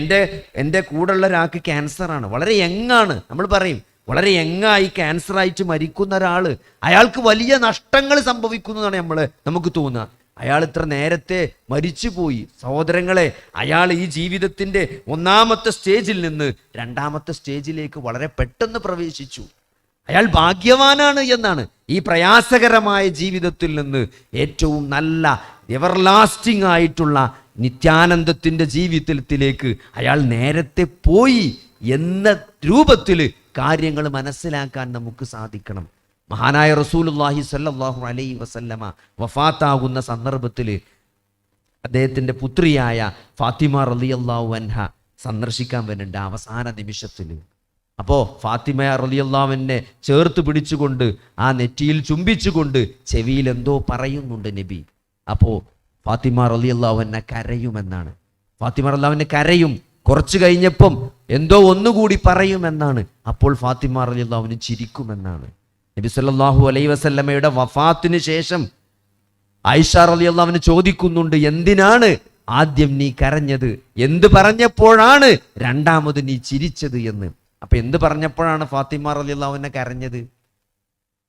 എൻ്റെ കൂടെയുള്ള ഒരാൾക്ക് ക്യാൻസറാണ്, വളരെ യങ്ങാണ്. നമ്മൾ പറയും വളരെ യങ്ങായി ക്യാൻസറായിട്ട് മരിക്കുന്ന ഒരാൾ, അയാൾക്ക് വലിയ നഷ്ടങ്ങൾ സംഭവിക്കുന്നതാണ് നമുക്ക് തോന്നുക. അയാൾ ഇത്ര നേരത്തെ മരിച്ചുപോയി. സഹോദരങ്ങളെ, അയാൾ ഈ ജീവിതത്തിൻ്റെ ഒന്നാമത്തെ സ്റ്റേജിൽ നിന്ന് രണ്ടാമത്തെ സ്റ്റേജിലേക്ക് വളരെ പെട്ടെന്ന് പ്രവേശിച്ചു. അയാൾ ഭാഗ്യവാനാണ് എന്നാണ്. ഈ പ്രയാസകരമായ ജീവിതത്തിൽ നിന്ന് ഏറ്റവും നല്ല എവർലാസ്റ്റിംഗ് ആയിട്ടുള്ള നിത്യാനന്ദത്തിൻ്റെ ജീവിതത്തിലേക്ക് അയാൾ നേരത്തെ പോയി എന്ന രൂപത്തിൽ കാര്യങ്ങൾ മനസ്സിലാക്കാൻ നമുക്ക് സാധിക്കണം. മഹാനായ റസൂലുള്ളാഹി സ്വല്ലല്ലാഹു അലൈഹി വസല്ലമ വഫാത്താകുന്ന സന്ദർഭത്തിൽ അദ്ദേഹത്തിൻ്റെ പുത്രിയായ ഫാത്തിമ റളിയല്ലാഹു അൻഹ സന്ദർശിക്കാൻ വരുന്നുണ്ട് അവസാന നിമിഷത്തിൽ. അപ്പോൾ ഫാത്തിമ റളിയല്ലാഹു അൻഹയെ ചേർത്ത് പിടിച്ചുകൊണ്ട് ആ നെറ്റിയിൽ ചുംബിച്ചുകൊണ്ട് ചെവിയിൽ എന്തോ പറയുന്നുണ്ട് നബി. അപ്പോൾ ഫാത്തിമ റളിയല്ലാഹു അൻഹ കരയുമെന്നാണ്. ഫാത്തിമ റളിയല്ലാഹു അൻഹ കരയും. കുറച്ച് കഴിഞ്ഞപ്പം എന്തോ ഒന്നുകൂടി പറയുമെന്നാണ്. അപ്പോൾ ഫാത്തിമ റളിയല്ലാഹു അൻഹ ചിരിക്കുമെന്നാണ്. നബി സല്ലല്ലാഹു അലൈഹി വസല്ലമയുടെ വഫാത്തിന് ശേഷം ആയിഷ റളിയല്ലാഹു അൻഹ ചോദിക്കുന്നുണ്ട്, എന്തിനാണ് ആദ്യം നീ കരഞ്ഞത്? എന്ത് പറഞ്ഞപ്പോഴാണ് രണ്ടാമത് നീ ചിരിച്ചത് എന്ന്. അപ്പൊ എന്ത് പറഞ്ഞപ്പോഴാണ് ഫാത്തിമ റളിയല്ലാഹു അൻഹ കരഞ്ഞത്?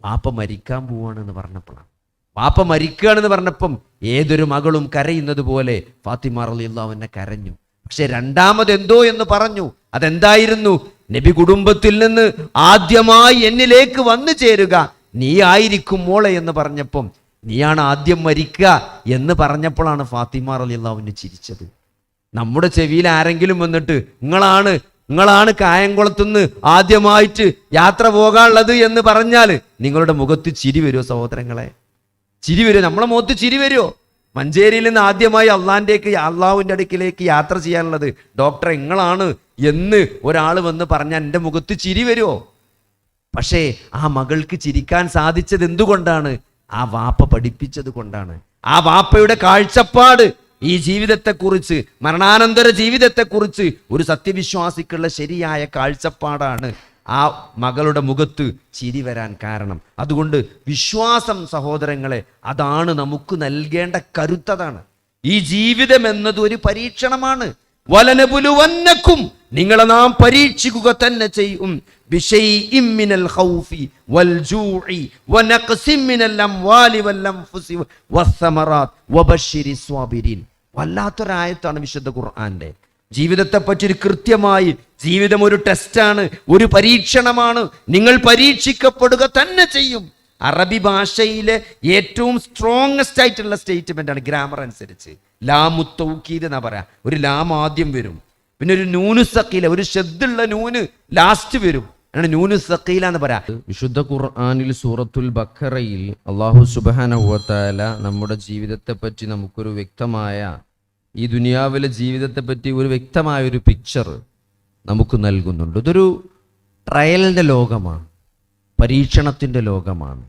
വാപ്പ മരിക്കാൻ പോവാണെന്ന് പറഞ്ഞപ്പോഴാണ്. വാപ്പ മരിക്കുകയാണെന്ന് പറഞ്ഞപ്പം ഏതൊരു മകളും കരയുന്നത് പോലെ ഫാത്തിമ റളിയല്ലാഹു അൻഹ കരഞ്ഞു. പക്ഷെ രണ്ടാമത് എന്തോ എന്ന് പറഞ്ഞു. അതെന്തായിരുന്നു? നബി കുടുംബത്തിൽ നിന്ന് ആദ്യമായി എന്നിലേക്ക് വന്നു ചേരുക നീ ആയിരിക്കും മോളെ എന്ന് പറഞ്ഞപ്പം, നീയാണ് ആദ്യം മരിക്കുക എന്ന് പറഞ്ഞപ്പോഴാണ് ഫാത്തിമ റളിയല്ലാഹു അൻഹ ചിരിച്ചത്. നമ്മുടെ ചെവിയിൽ ആരെങ്കിലും വന്നിട്ട് നിങ്ങളാണ് കായംകുളത്തുനിന്ന് ആദ്യമായിട്ട് യാത്ര പോകാനുള്ളത് എന്ന് പറഞ്ഞാൽ നിങ്ങളുടെ മുഖത്ത് ചിരി വരുമോ സഹോദരങ്ങളെ? ചിരി വരുമോ? നമ്മളെ മുഖത്ത് ചിരി വരുമോ? മഞ്ചേരിയിൽ നിന്ന് ആദ്യമായി അള്ളാഹുവിൻ്റെ അടുക്കിലേക്ക് യാത്ര ചെയ്യാനുള്ളത് ഡോക്ടർ നിങ്ങളാണ് എന്ന് ഒരാൾ വന്ന് പറഞ്ഞാൽ എൻ്റെ മുഖത്ത് ചിരി വരുമോ? പക്ഷേ ആ മകൾക്ക് ചിരിക്കാൻ സാധിച്ചത് എന്തുകൊണ്ടാണ്? ആ വാപ്പ പഠിപ്പിച്ചത് കൊണ്ടാണ്. ആ വാപ്പയുടെ കാഴ്ചപ്പാട് ഈ ജീവിതത്തെക്കുറിച്ച്, മരണാനന്തര ജീവിതത്തെക്കുറിച്ച് ഒരു സത്യവിശ്വാസിക്കുള്ള ശരിയായ കാഴ്ചപ്പാടാണ് ആ മകളുടെ മുഖത്ത് ചിരി വരാൻ കാരണം. അതുകൊണ്ട് വിശ്വാസം സഹോദരങ്ങളെ, അതാണ് നമുക്ക് നൽകേണ്ട കരുത്തതാണ്. ഈ ജീവിതം എന്നത് ഒരു പരീക്ഷണമാണ്. വലനബുലുവന്നക്കും, നിങ്ങളെ നാം പരീക്ഷിക്കുക തന്നെ ചെയ്യും. ബിശൈഇം മിനൽ ഖൗഫി വൽ ജൂഇ വനഖ്സിം മിനൽ അംവാലി വൽ അൻഫുസി വസ്സമറാത്ത് വബശ്ശിരിസ് സ്വാബിരീൻ. വല്ലാത്തൊരായത്താണ് വിശുദ്ധ ഖുർആന്റെ. ജീവിതത്തെപ്പറ്റി ഒരു കൃത്യമായി, ജീവിതം ഒരു ടെസ്റ്റാണ്, ഒരു പരീക്ഷണമാണ്. നിങ്ങൾ പരീക്ഷിക്കപ്പെടുക തന്നെ ചെയ്യും. അറബി ഭാഷയിലെ ഏറ്റവും സ്ട്രോങ്ങസ്റ്റ് ആയിട്ടുള്ള സ്റ്റേറ്റ്മെന്റ് ആണ് ഗ്രാമർ അനുസരിച്ച്. ലാമു തൗക്കീദ് എന്നാ പറയാ. ഒരു ലാം ആദ്യം വരും, പിന്നെ ഒരു നൂനു സഖീല, ഒരു ശബ്ദുള്ള നൂന് ലാസ്റ്റ് വരും, നൂനു സഖീല എന്ന് പറയാ. വിശുദ്ധ ഖുർആനിൽ സൂറത്തുൽ ബഖറയിൽ അല്ലാഹു സുബ്ഹാനഹു വ തആല നമ്മുടെ ജീവിതത്തെ പറ്റി നമുക്കൊരു വ്യക്തമായ, ഈ ദുനിയാവിലെ ജീവിതത്തെ പറ്റി ഒരു വ്യക്തമായ ഒരു പിക്ചർ നമുക്ക് നൽകുന്നുണ്ട്. ഇതൊരു ട്രയലിൻ്റെ ലോകമാണ്, പരീക്ഷണത്തിൻ്റെ ലോകമാണ്.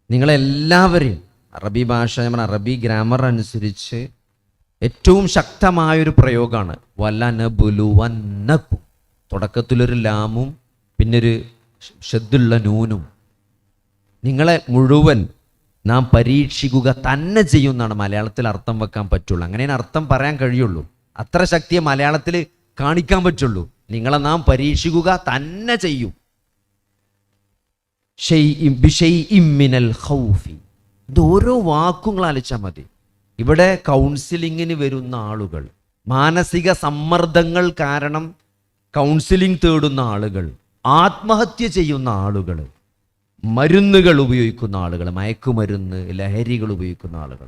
നിങ്ങളെല്ലാവരെയും അറബി ഭാഷ, അറബി ഗ്രാമർ അനുസരിച്ച് ഏറ്റവും ശക്തമായൊരു പ്രയോഗമാണ് വലനബുലുവന്നക്കും. തുടക്കത്തിലൊരു ലാമും പിന്നെ ഒരു ഷദ്ദുള്ള നൂനും. നിങ്ങളെ മുഴുവൻ നാം പരീക്ഷിക്കുക തന്നെ ചെയ്യുമെന്നാണ് മലയാളത്തിൽ അർത്ഥം വെക്കാൻ പറ്റുള്ളൂ. അങ്ങനെയാണ് അർത്ഥം പറയാൻ കഴിയുള്ളൂ. അത്ര ശക്തിയെ മലയാളത്തിൽ കാണിക്കാൻ പറ്റുള്ളൂ. നിങ്ങളെ നാം പരീക്ഷിക്കുക തന്നെ ചെയ്യും. ഇത് ഓരോ വാക്കുകൾ ആലോചിച്ചാൽ മതി. ഇവിടെ കൗൺസിലിങ്ങിന് വരുന്ന ആളുകൾ, മാനസിക സമ്മർദ്ദങ്ങൾ കാരണം കൗൺസിലിംഗ് തേടുന്ന ആളുകൾ, ആത്മഹത്യ ചെയ്യുന്ന ആളുകൾ, മരുന്നുകൾ ഉപയോഗിക്കുന്ന ആളുകൾ, മയക്കുമരുന്ന്, ലഹരികൾ ഉപയോഗിക്കുന്ന ആളുകൾ.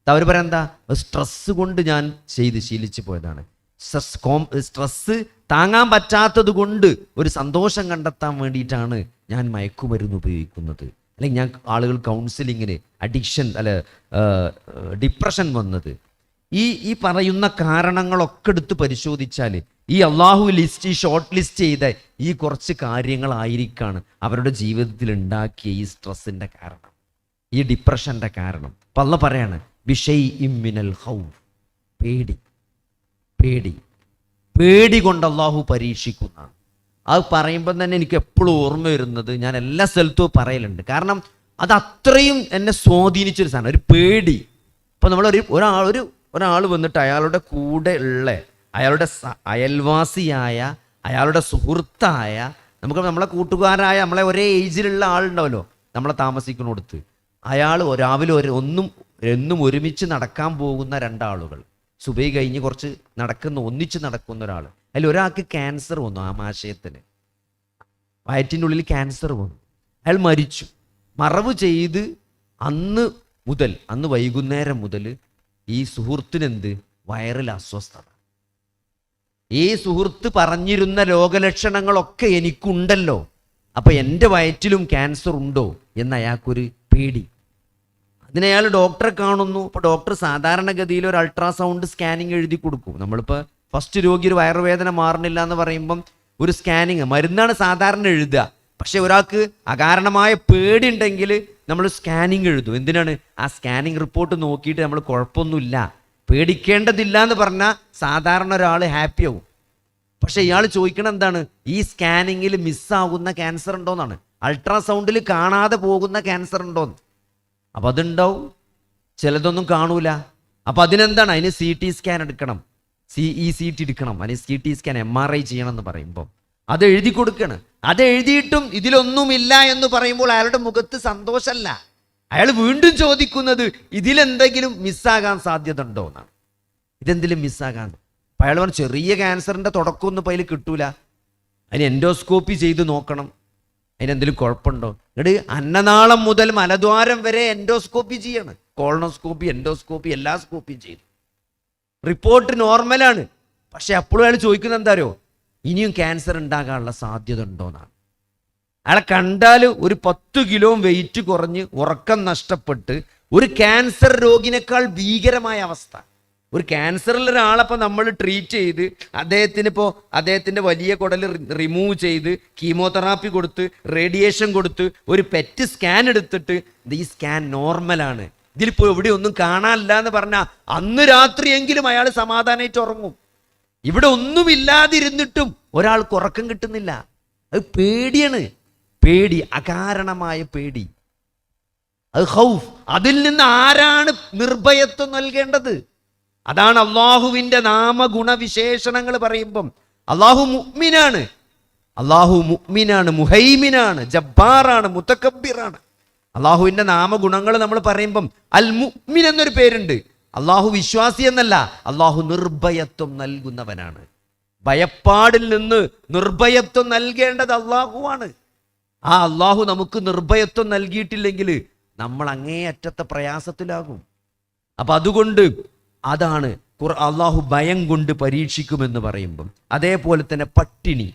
അവർ പറയാം, എന്താ സ്ട്രെസ് കൊണ്ട് ഞാൻ ശീലിച്ചു പോയതാണ്. സ്ട്രെസ് താങ്ങാൻ പറ്റാത്തത് കൊണ്ട് ഒരു സന്തോഷം കണ്ടെത്താൻ വേണ്ടിയിട്ടാണ് ഞാൻ മയക്കുമരുന്ന് ഉപയോഗിക്കുന്നത്, അല്ലെങ്കിൽ ഞാൻ ആളുകൾ കൗൺസിലിങ്ങിന് അഡിക്ഷൻ ഡിപ്രഷൻ വന്നത്, ഈ പറയുന്ന കാരണങ്ങളൊക്കെ എടുത്ത് പരിശോധിച്ചാൽ ഈ അള്ളാഹു ലിസ്റ്റ്, ഈ ഷോർട്ട് ലിസ്റ്റ് ചെയ്ത ഈ കുറച്ച് കാര്യങ്ങളായിരിക്കാണ് അവരുടെ ജീവിതത്തിൽ ഉണ്ടാക്കിയ ഈ സ്ട്രെസ്സിൻ്റെ കാരണം, ഈ ഡിപ്രഷൻ്റെ കാരണം. അപ്പം അള്ളാഹ് പറയാണ് ബിശൈഇമ്മിനൽ ഖൗഫ്, പേടി കൊണ്ട് അള്ളാഹു പരീക്ഷിക്കുന്നതാണ്. അത് പറയുമ്പം തന്നെ എനിക്ക് എപ്പോഴും ഓർമ്മ വരുന്നത്, ഞാൻ എല്ലാ സ്ഥലത്തും പറയലുണ്ട്, കാരണം അത് അത്രയും എന്നെ സ്വാധീനിച്ചൊരു സാധനം, ഒരു പേടി. ഇപ്പം നമ്മളൊരു ഒരാൾ വന്നിട്ട് അയാളുടെ കൂടെ ഉള്ള, അയാളുടെ അയൽവാസിയായ, അയാളുടെ സുഹൃത്തായ, നമ്മളെ കൂട്ടുകാരായ, നമ്മളെ ഒരേ ഏജിലുള്ള ആളുണ്ടാവല്ലോ നമ്മളെ താമസിക്കുന്നിടത്ത്, അയാൾ രാവിലെ എന്നും ഒരുമിച്ച് നടക്കാൻ പോകുന്ന രണ്ടാളുകൾ, സുബൈ കഴിഞ്ഞ് കുറച്ച് ഒന്നിച്ച് നടക്കുന്ന ഒരാൾ, അതിൽ ഒരാൾക്ക് ക്യാൻസർ വന്നു, ആമാശയത്തിന് വയറ്റിൻ്റെ ഉള്ളിൽ ക്യാൻസർ വന്നു, അയാൾ മരിച്ചു. മറവ് ചെയ്ത് അന്ന് വൈകുന്നേരം മുതൽ ഈ സുഹൃത്തിനെന്ത്, വയറിൽ അസ്വസ്ഥത. ഈ സുഹൃത്ത് പറഞ്ഞിരുന്ന രോഗലക്ഷണങ്ങളൊക്കെ എനിക്കുണ്ടല്ലോ, അപ്പം എൻ്റെ വയറ്റിലും ക്യാൻസർ ഉണ്ടോ എന്ന് അയാൾക്കൊരു പേടി. അതിനയാൾ ഡോക്ടറെ കാണുന്നു. ഇപ്പോൾ ഡോക്ടർ സാധാരണഗതിയിൽ ഒരു അൾട്രാസൗണ്ട് സ്കാനിങ് എഴുതി കൊടുക്കും. നമ്മളിപ്പോൾ ഫസ്റ്റ് രോഗി ഒരു വയറുവേദന മാറണില്ല എന്ന് പറയുമ്പം ഒരു സ്കാനിങ്, മരുന്നാണ് സാധാരണ എഴുതുക. പക്ഷെ ഒരാൾക്ക് അകാരണമായ പേടി ഉണ്ടെങ്കിൽ നമ്മൾ സ്കാനിങ് എഴുതും. എന്തിനാണ്? ആ സ്കാനിങ് റിപ്പോർട്ട് നോക്കിയിട്ട് നമ്മൾ കുഴപ്പമൊന്നുമില്ല, പേടിക്കേണ്ടതില്ല എന്ന് പറഞ്ഞാൽ സാധാരണ ഒരാൾ ഹാപ്പിയാവും. പക്ഷെ ഇയാൾ ചോദിക്കണം എന്താണ്, ഈ സ്കാനിങ്ങിൽ മിസ്സാകുന്ന ക്യാൻസർ ഉണ്ടോയെന്നാണ്, അൾട്രാസൗണ്ടിൽ കാണാതെ പോകുന്ന ക്യാൻസർ ഉണ്ടോയെന്ന്. അപ്പം അതുണ്ടാവും, ചിലതൊന്നും കാണൂല. അപ്പം അതിനെന്താണ്, അതിന് CT സ്കാൻ എടുക്കണം, CT എടുക്കണം, അതിന് CT സ്കാൻ MRI ചെയ്യണം എന്ന് പറയുമ്പോൾ അത് എഴുതി കൊടുക്കണം. അത് എഴുതിയിട്ടും ഇതിലൊന്നുമില്ല എന്ന് പറയുമ്പോൾ അയാളുടെ മുഖത്ത് സന്തോഷമല്ല. അയാൾ വീണ്ടും ചോദിക്കുന്നത് ഇതിലെന്തെങ്കിലും മിസ്സാകാൻ സാധ്യത ഉണ്ടോ എന്നാണ്. ഇതെന്തെങ്കിലും മിസ്സാകാൻ. അപ്പം അയാൾ പറഞ്ഞു ചെറിയ ക്യാൻസറിൻ്റെ തുടക്കമൊന്നും ഇപ്പം അതിൽ കിട്ടൂല, അതിന് എൻഡോസ്കോപ്പി ചെയ്ത് നോക്കണം, അതിനെന്തെങ്കിലും കുഴപ്പമുണ്ടോ. എന്നിട്ട് അന്നനാളം മുതൽ മലദ്വാരം വരെ എൻഡോസ്കോപ്പി ചെയ്യണം, കോളനോസ്കോപ്പി, എൻഡോസ്കോപ്പി, എല്ലാ സ്കോപ്പിയും ചെയ്തു. റിപ്പോർട്ട് നോർമലാണ്. പക്ഷെ അപ്പോഴും അയാൾ ചോദിക്കുന്നത് എന്താ അറിയോ, ഇനിയും ക്യാൻസർ ഉണ്ടാകാനുള്ള സാധ്യത ഉണ്ടോയെന്നാണ്. അയാളെ കണ്ടാൽ ഒരു 10 കിലോ വെയിറ്റ് കുറഞ്ഞ് ഉറക്കം നഷ്ടപ്പെട്ട് ഒരു ക്യാൻസർ രോഗിനേക്കാൾ ഭീകരമായ അവസ്ഥ. ഒരു ക്യാൻസറുള്ള ഒരാളപ്പോൾ നമ്മൾ ട്രീറ്റ് ചെയ്ത് അദ്ദേഹത്തിൻ്റെ വലിയ കുടൽ റിമൂവ് ചെയ്ത് കീമോതെറാപ്പി കൊടുത്ത് റേഡിയേഷൻ കൊടുത്ത് ഒരു പെറ്റ് സ്കാൻ എടുത്തിട്ട് ഈ സ്കാൻ നോർമലാണ്, ഇതിലിപ്പോൾ എവിടെ ഒന്നും കാണാനില്ല എന്ന് പറഞ്ഞാൽ അന്ന് രാത്രിയെങ്കിലും അയാൾ സമാധാനമായിട്ട് ഉറങ്ങും. ഇവിടെ ഒന്നുമില്ലാതിരുന്നിട്ടും ഒരാൾക്ക് ഉറക്കം കിട്ടുന്നില്ല. അത് പേടിയാണ്, പേടി, അകാരണമായ പേടി, അത് ഖൗഫ്. അതിൽ നിന്ന് ആരാണ് നിർഭയത്വം നൽകേണ്ടത്? അതാണ് അള്ളാഹുവിൻ്റെ നാമഗുണവിശേഷണങ്ങൾ പറയുമ്പം അള്ളാഹു മുഅ്മിനാണ്, മുഹൈമിനാണ്, ജബ്ബാറാണ്, മുതകബ്ബിറാണ്. അള്ളാഹുവിൻ്റെ നാമഗുണങ്ങൾ നമ്മൾ പറയുമ്പം അൽ മുഅ്മിൻ എന്നൊരു പേരുണ്ട്. അള്ളാഹു വിശ്വാസി എന്നല്ല, അള്ളാഹു നിർഭയത്വം നൽകുന്നവനാണ്. ഭയപ്പാടിൽ നിന്ന് നിർഭയത്വം നൽകേണ്ടത് അള്ളാഹുവാണ്. ആ അള്ളാഹു നമുക്ക് നിർഭയത്വം നൽകിയിട്ടില്ലെങ്കിൽ നമ്മൾ അങ്ങേയറ്റത്തെ പ്രയാസത്തിലാകും. അപ്പം അതുകൊണ്ട് അതാണ് അള്ളാഹു ഭയം കൊണ്ട് പരീക്ഷിക്കുമെന്ന് പറയുമ്പം. അതേപോലെ തന്നെ പട്ടിണി,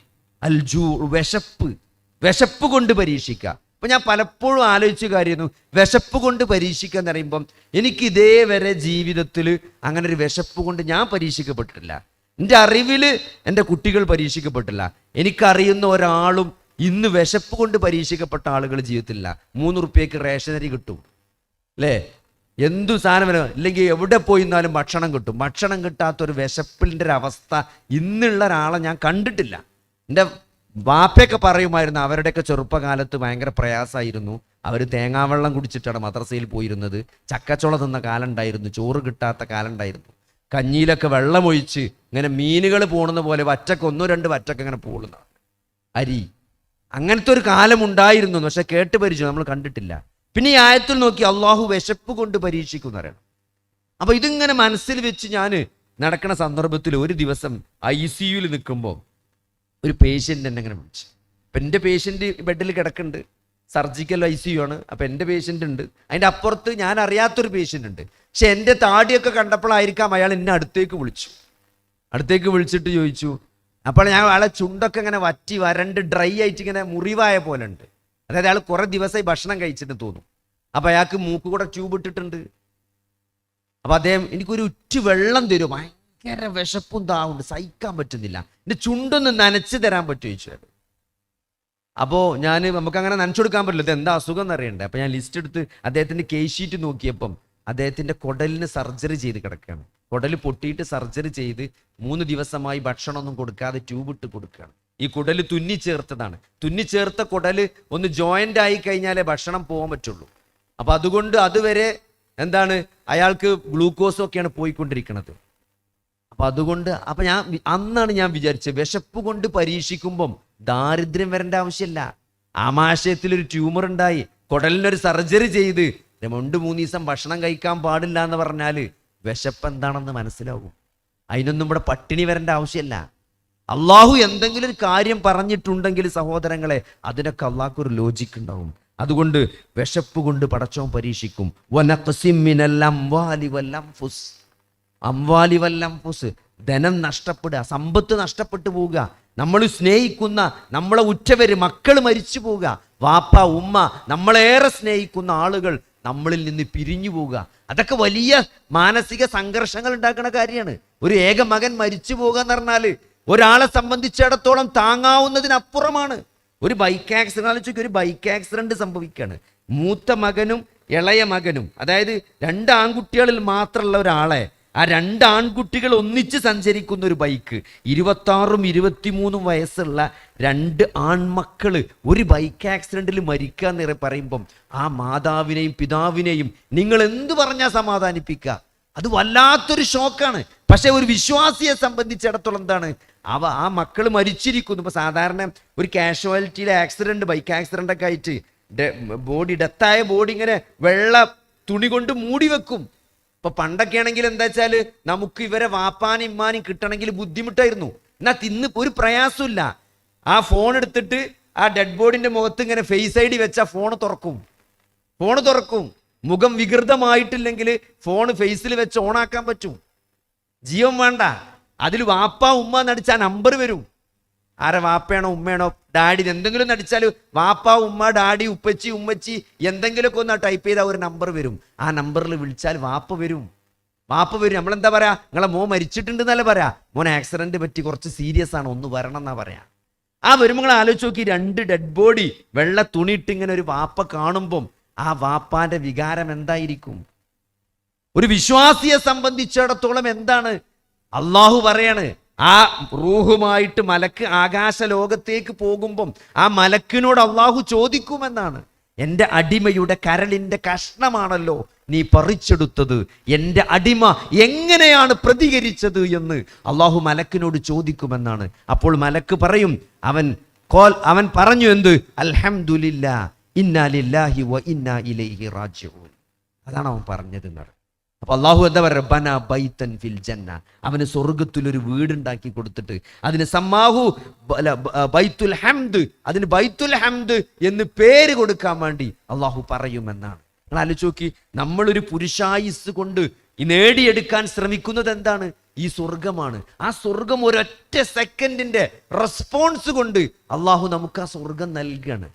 വിശപ്പ് കൊണ്ട് പരീക്ഷിക്കുക. അപ്പം ഞാൻ പലപ്പോഴും ആലോചിച്ച കാര്യമായിരുന്നു, വിശപ്പ് കൊണ്ട് പരീക്ഷിക്കുക എന്ന് പറയുമ്പം എനിക്ക് ഇതേവരെ ജീവിതത്തിൽ അങ്ങനെ ഒരു വിശപ്പ് കൊണ്ട് ഞാൻ പരീക്ഷിക്കപ്പെട്ടിട്ടില്ല. എൻ്റെ അറിവിൽ എൻ്റെ കുട്ടികൾ പരീക്ഷിക്കപ്പെട്ടില്ല. എനിക്കറിയുന്ന ഒരാളും ഇന്ന് വിശപ്പ് കൊണ്ട് പരീക്ഷിക്കപ്പെട്ട ആളുകൾ ജീവിതത്തിലില്ല. 3 റുപ്യക്ക് റേഷനറി കിട്ടും അല്ലേ, എന്തു സാധനം വരെ ഇല്ലെങ്കിൽ എവിടെ പോയിരുന്നാലും ഭക്ഷണം കിട്ടും. ഭക്ഷണം കിട്ടാത്തൊരു വിശപ്പിൻ്റെ ഒരു അവസ്ഥ ഇന്നുള്ള ഒരാളെ ഞാൻ കണ്ടിട്ടില്ല. എൻ്റെ വാപ്പയൊക്കെ പറയുമായിരുന്നു അവരുടെയൊക്കെ ചെറുപ്പകാലത്ത് ഭയങ്കര പ്രയാസമായിരുന്നു. അവർ തേങ്ങാവെള്ളം കുടിച്ചിട്ടാണ് മദ്രസയിൽ പോയിരുന്നത്. ചക്കച്ചോള തിന്ന കാലം ഉണ്ടായിരുന്നു, ചോറ് കിട്ടാത്ത കാലം ഉണ്ടായിരുന്നു. കഞ്ഞിയിലൊക്കെ വെള്ളമൊഴിച്ച് ഇങ്ങനെ മീനുകൾ പോണുന്ന പോലെ വറ്റക്ക് 1-2 വറ്റക്ക് ഇങ്ങനെ പോകുന്ന അരി, അങ്ങനത്തെ ഒരു കാലം ഉണ്ടായിരുന്നു. പക്ഷെ കേട്ട് പരിചയം നമ്മൾ കണ്ടിട്ടില്ല. പിന്നെ ഈ ആയത്തിൽ നോക്കി അള്ളാഹു വിശപ്പ് കൊണ്ട് പരീക്ഷിക്കുന്ന പറയണം. അപ്പൊ ഇതിങ്ങനെ മനസ്സിൽ വെച്ച് ഞാൻ നടക്കുന്ന സന്ദർഭത്തിൽ ഒരു ദിവസം ICUയിൽ നിൽക്കുമ്പോൾ ഒരു പേഷ്യൻ്റ് എന്നെ ഇങ്ങനെ വിളിച്ചു. അപ്പം എൻ്റെ പേഷ്യൻ്റ് ബെഡിൽ കിടക്കുന്നുണ്ട്, സർജിക്കൽ ICU ആണ്. അപ്പം എൻ്റെ പേഷ്യൻ്റ് ഉണ്ട്, അതിൻ്റെ അപ്പുറത്ത് ഞാൻ അറിയാത്തൊരു പേഷ്യൻ്റ് ഉണ്ട്. പക്ഷെ എൻ്റെ താടിയൊക്കെ കണ്ടപ്പോഴായിരിക്കാം അയാൾ എന്നെ അടുത്തേക്ക് വിളിച്ചിട്ട് ചോദിച്ചു. അപ്പോൾ ഞാൻ അയാളെ ചുണ്ടൊക്കെ ഇങ്ങനെ വറ്റി വരണ്ട് ഡ്രൈ ആയിട്ട് ഇങ്ങനെ മുറിവായ പോലെ ഉണ്ട്. അതായത് അയാൾ കുറെ ദിവസമായി ഭക്ഷണം കഴിച്ചിട്ട് തോന്നും. അപ്പൊ അയാൾക്ക് മൂക്ക് കൂടെ ട്യൂബ് ഇട്ടിട്ടുണ്ട്. അപ്പൊ അദ്ദേഹം എനിക്കൊരു ഉറ്റു വെള്ളം തരും, ഭയങ്കര വിശപ്പും താവുണ്ട്, സഹിക്കാൻ പറ്റുന്നില്ല, എന്റെ ചുണ്ടൊന്ന് നനച്ച് തരാൻ പറ്റുമോ ചോദിച്ചു. അപ്പോൾ നമുക്ക് അങ്ങനെ നനച്ചു കൊടുക്കാൻ പറ്റില്ല, ഇത് എന്താ അസുഖം എന്നറിയണ്ടേ. അപ്പൊ ഞാൻ ലിസ്റ്റ് എടുത്ത് അദ്ദേഹത്തിന്റെ കേസ് ഷീറ്റ് നോക്കിയപ്പം അദ്ദേഹത്തിന്റെ കുടലിന് സർജറി ചെയ്ത് കിടക്കുകയാണ്. കുടൽ പൊട്ടിയിട്ട് സർജറി ചെയ്ത് 3 ദിവസമായി ഭക്ഷണമൊന്നും കൊടുക്കാതെ ട്യൂബ് ഇട്ട് കൊടുക്കുകയാണ്. ഈ കുടല് തുന്നിച്ചേർത്തതാണ്. തുന്നിച്ചേർത്ത കുടല് ഒന്ന് ജോയിന്റ് ആയി കഴിഞ്ഞാലേ ഭക്ഷണം പോകാൻ പറ്റുള്ളൂ. അപ്പൊ അതുകൊണ്ട് അതുവരെ അയാൾക്ക് ഗ്ലൂക്കോസും ഒക്കെയാണ് പോയിക്കൊണ്ടിരിക്കുന്നത്. അപ്പൊ അന്നാണ് ഞാൻ വിചാരിച്ചത്, വിശപ്പ് കൊണ്ട് പരീക്ഷിക്കുമ്പം ദാരിദ്ര്യം വരേണ്ട ആവശ്യമില്ല. ആമാശയത്തിലൊരു ട്യൂമർ ഉണ്ടായി, കുടലിനൊരു സർജറി ചെയ്ത് 2-3 ദിവസം ഭക്ഷണം കഴിക്കാൻ പാടില്ല എന്ന് പറഞ്ഞാൽ വിശപ്പ് എന്താണെന്ന് മനസ്സിലാവും. അതിനൊന്നും ഇവിടെ പട്ടിണി വരേണ്ട ആവശ്യമില്ല. അള്ളാഹു എന്തെങ്കിലും ഒരു കാര്യം പറഞ്ഞിട്ടുണ്ടെങ്കിൽ സഹോദരങ്ങളെ, അതിനൊക്കെ അള്ളാഹ്ക്ക് ഒരു ലോജിക്ക് ഉണ്ടാവും. അതുകൊണ്ട് വിശപ്പ് കൊണ്ട് പടച്ചോൻ പരീക്ഷിക്കും. ധനം നഷ്ടപ്പെടുക, സമ്പത്ത് നഷ്ടപ്പെട്ടു പോവുക, നമ്മൾ സ്നേഹിക്കുന്ന നമ്മളെ ഉറ്റവര് മക്കൾ മരിച്ചു പോവുക, വാപ്പ ഉമ്മ നമ്മളേറെ സ്നേഹിക്കുന്ന ആളുകൾ നമ്മളിൽ നിന്ന് പിരിഞ്ഞു പോവുക, അതൊക്കെ വലിയ മാനസിക സംഘർഷങ്ങൾ ഉണ്ടാക്കുന്ന കാര്യമാണ്. ഒരു ഏക മകൻ മരിച്ചു പോകുക എന്ന് പറഞ്ഞാല് ഒരാളെ സംബന്ധിച്ചിടത്തോളം താങ്ങാവുന്നതിനപ്പുറമാണ്. ഒരു ബൈക്ക് ആക്സിഡന്റ് സംഭവിക്കുകയാണ്. മൂത്ത മകനും ഇളയ മകനും, അതായത് 2 ആൺകുട്ടികളിൽ മാത്രമുള്ള ഒരാളെ, ആ 2 ആൺകുട്ടികൾ ഒന്നിച്ച് സഞ്ചരിക്കുന്ന ഒരു ബൈക്ക്, 26ഉം 23ഉം വയസ്സുള്ള 2 ആൺമക്കള് ഒരു ബൈക്ക് ആക്സിഡന്റിൽ മരിക്കുക എന്ന് പറയുമ്പം ആ മാതാവിനെയും പിതാവിനെയും നിങ്ങൾ എന്ത് പറഞ്ഞാൽ സമാധാനിപ്പിക്കുക? അത് വല്ലാത്തൊരു ഷോക്കാണ്. പക്ഷെ ഒരു വിശ്വാസിയെ സംബന്ധിച്ചിടത്തോളം ആ മക്കൾ മരിച്ചിരിക്കുന്നു. ഇപ്പൊ സാധാരണ ഒരു കാഷ്വാലിറ്റിയിലെ ആക്സിഡന്റ്, ബൈക്ക് ആക്സിഡന്റ് ഒക്കെ ആയിട്ട് ഡെത്തായ ബോഡി ഇങ്ങനെ വെള്ള തുണി കൊണ്ട് മൂടി വെക്കും. ഇപ്പൊ പണ്ടൊക്കെ ആണെങ്കിൽ എന്താ വെച്ചാല് നമുക്ക് ഇവരെ വാപ്പാനും ഇമ്മാനും കിട്ടണമെങ്കിൽ ബുദ്ധിമുട്ടായിരുന്നു. എന്നാ തിന്ന് ഒരു പ്രയാസമില്ല. ആ ഫോൺ എടുത്തിട്ട് ആ ഡെഡ് ബോഡിന്റെ മുഖത്ത് ഇങ്ങനെ ഫേസ് ഐ ഡി വെച്ചാൽ ഫോണ് തുറക്കും. മുഖം വികൃതമായിട്ടില്ലെങ്കിൽ ഫോൺ ഫേസിൽ വെച്ച് ഓണാക്കാൻ പറ്റും. ജീവൻ വേണ്ട, അതിൽ വാപ്പ ഉമ്മ നടിച്ചാൽ നമ്പർ വരും. ആരെ വാപ്പയാണോ ഉമ്മയാണോ ഡാഡി എന്തെങ്കിലും നടിച്ചാൽ വാപ്പ ഉമ്മ ഡാഡി ഉപ്പച്ചി ഉമ്മച്ചി എന്തെങ്കിലുമൊക്കെ ഒന്ന് ടൈപ്പ് ചെയ്താൽ ഒരു നമ്പർ വരും. ആ നമ്പറിൽ വിളിച്ചാൽ വാപ്പ വരും. നമ്മളെന്താ പറയാ, നിങ്ങളെ മോൻ മരിച്ചിട്ടുണ്ട് എന്നല്ല പറയാ, മോൻ ആക്സിഡന്റ് പറ്റി കുറച്ച് സീരിയസ് ആണ്, ഒന്ന് വരണം എന്നാ പറയാ. ആ വരുമ്പോൾ ആലോചിച്ച് നോക്കി, 2 ഡെഡ് ബോഡി വെള്ള തുണിയിട്ട് ഇങ്ങനെ ഒരു വാപ്പ കാണുമ്പം ആ വാപ്പാന്റെ വികാരം എന്തായിരിക്കും? ഒരു വിശ്വാസിയെ സംബന്ധിച്ചിടത്തോളം എന്താണ് അള്ളാഹു പറയാണ്, ആ റൂഹുമായിട്ട് മലക്ക് ആകാശ ലോകത്തേക്ക് പോകുമ്പം ആ മലക്കിനോട് അള്ളാഹു ചോദിക്കുമെന്നാണ്, എൻ്റെ അടിമയുടെ കരളിന്റെ കഷ്ണമാണല്ലോ നീ പറിച്ചെടുത്തത്, എൻ്റെ അടിമ എങ്ങനെയാണ് പ്രതികരിച്ചത് എന്ന് അള്ളാഹു മലക്കിനോട് ചോദിക്കുമെന്നാണ്. അപ്പോൾ മലക്ക് പറയും, അവൻ പറഞ്ഞു എന്ത്? അൽഹംദുലില്ലാ ഇന്നാ ലില്ലാഹി വ ഇന്നാ ഇലൈഹി റാജിഊൻ. അതാണ് അവൻ പറഞ്ഞത് എന്നാണ്. അപ്പൊ അള്ളാഹു എന്താ പറയുക? ബന ബൈതൻ ഫിൽ ജന്ന, അവന് സ്വർഗത്തിലൊരു വീടുണ്ടാക്കി കൊടുത്തിട്ട് അതിന് സമ്മാഹു ബൈത്തുൽ ഹംദ്, അതിന് ബൈത്തുൽ ഹംദ് എന്ന് പേര് കൊടുക്കാൻ വേണ്ടി അള്ളാഹു പറയുമെന്നാണ്. നിങ്ങൾ ആലോചിച്ച് നോക്കി, നമ്മളൊരു പുരുഷായുസ് കൊണ്ട് നേടിയെടുക്കാൻ ശ്രമിക്കുന്നത് എന്താണ്? ഈ സ്വർഗമാണ്. ആ സ്വർഗം ഒരൊറ്റ സെക്കൻഡിന്റെ റെസ്പോൺസ് കൊണ്ട് അള്ളാഹു നമുക്ക് ആ സ്വർഗം നൽകുകയാണ്.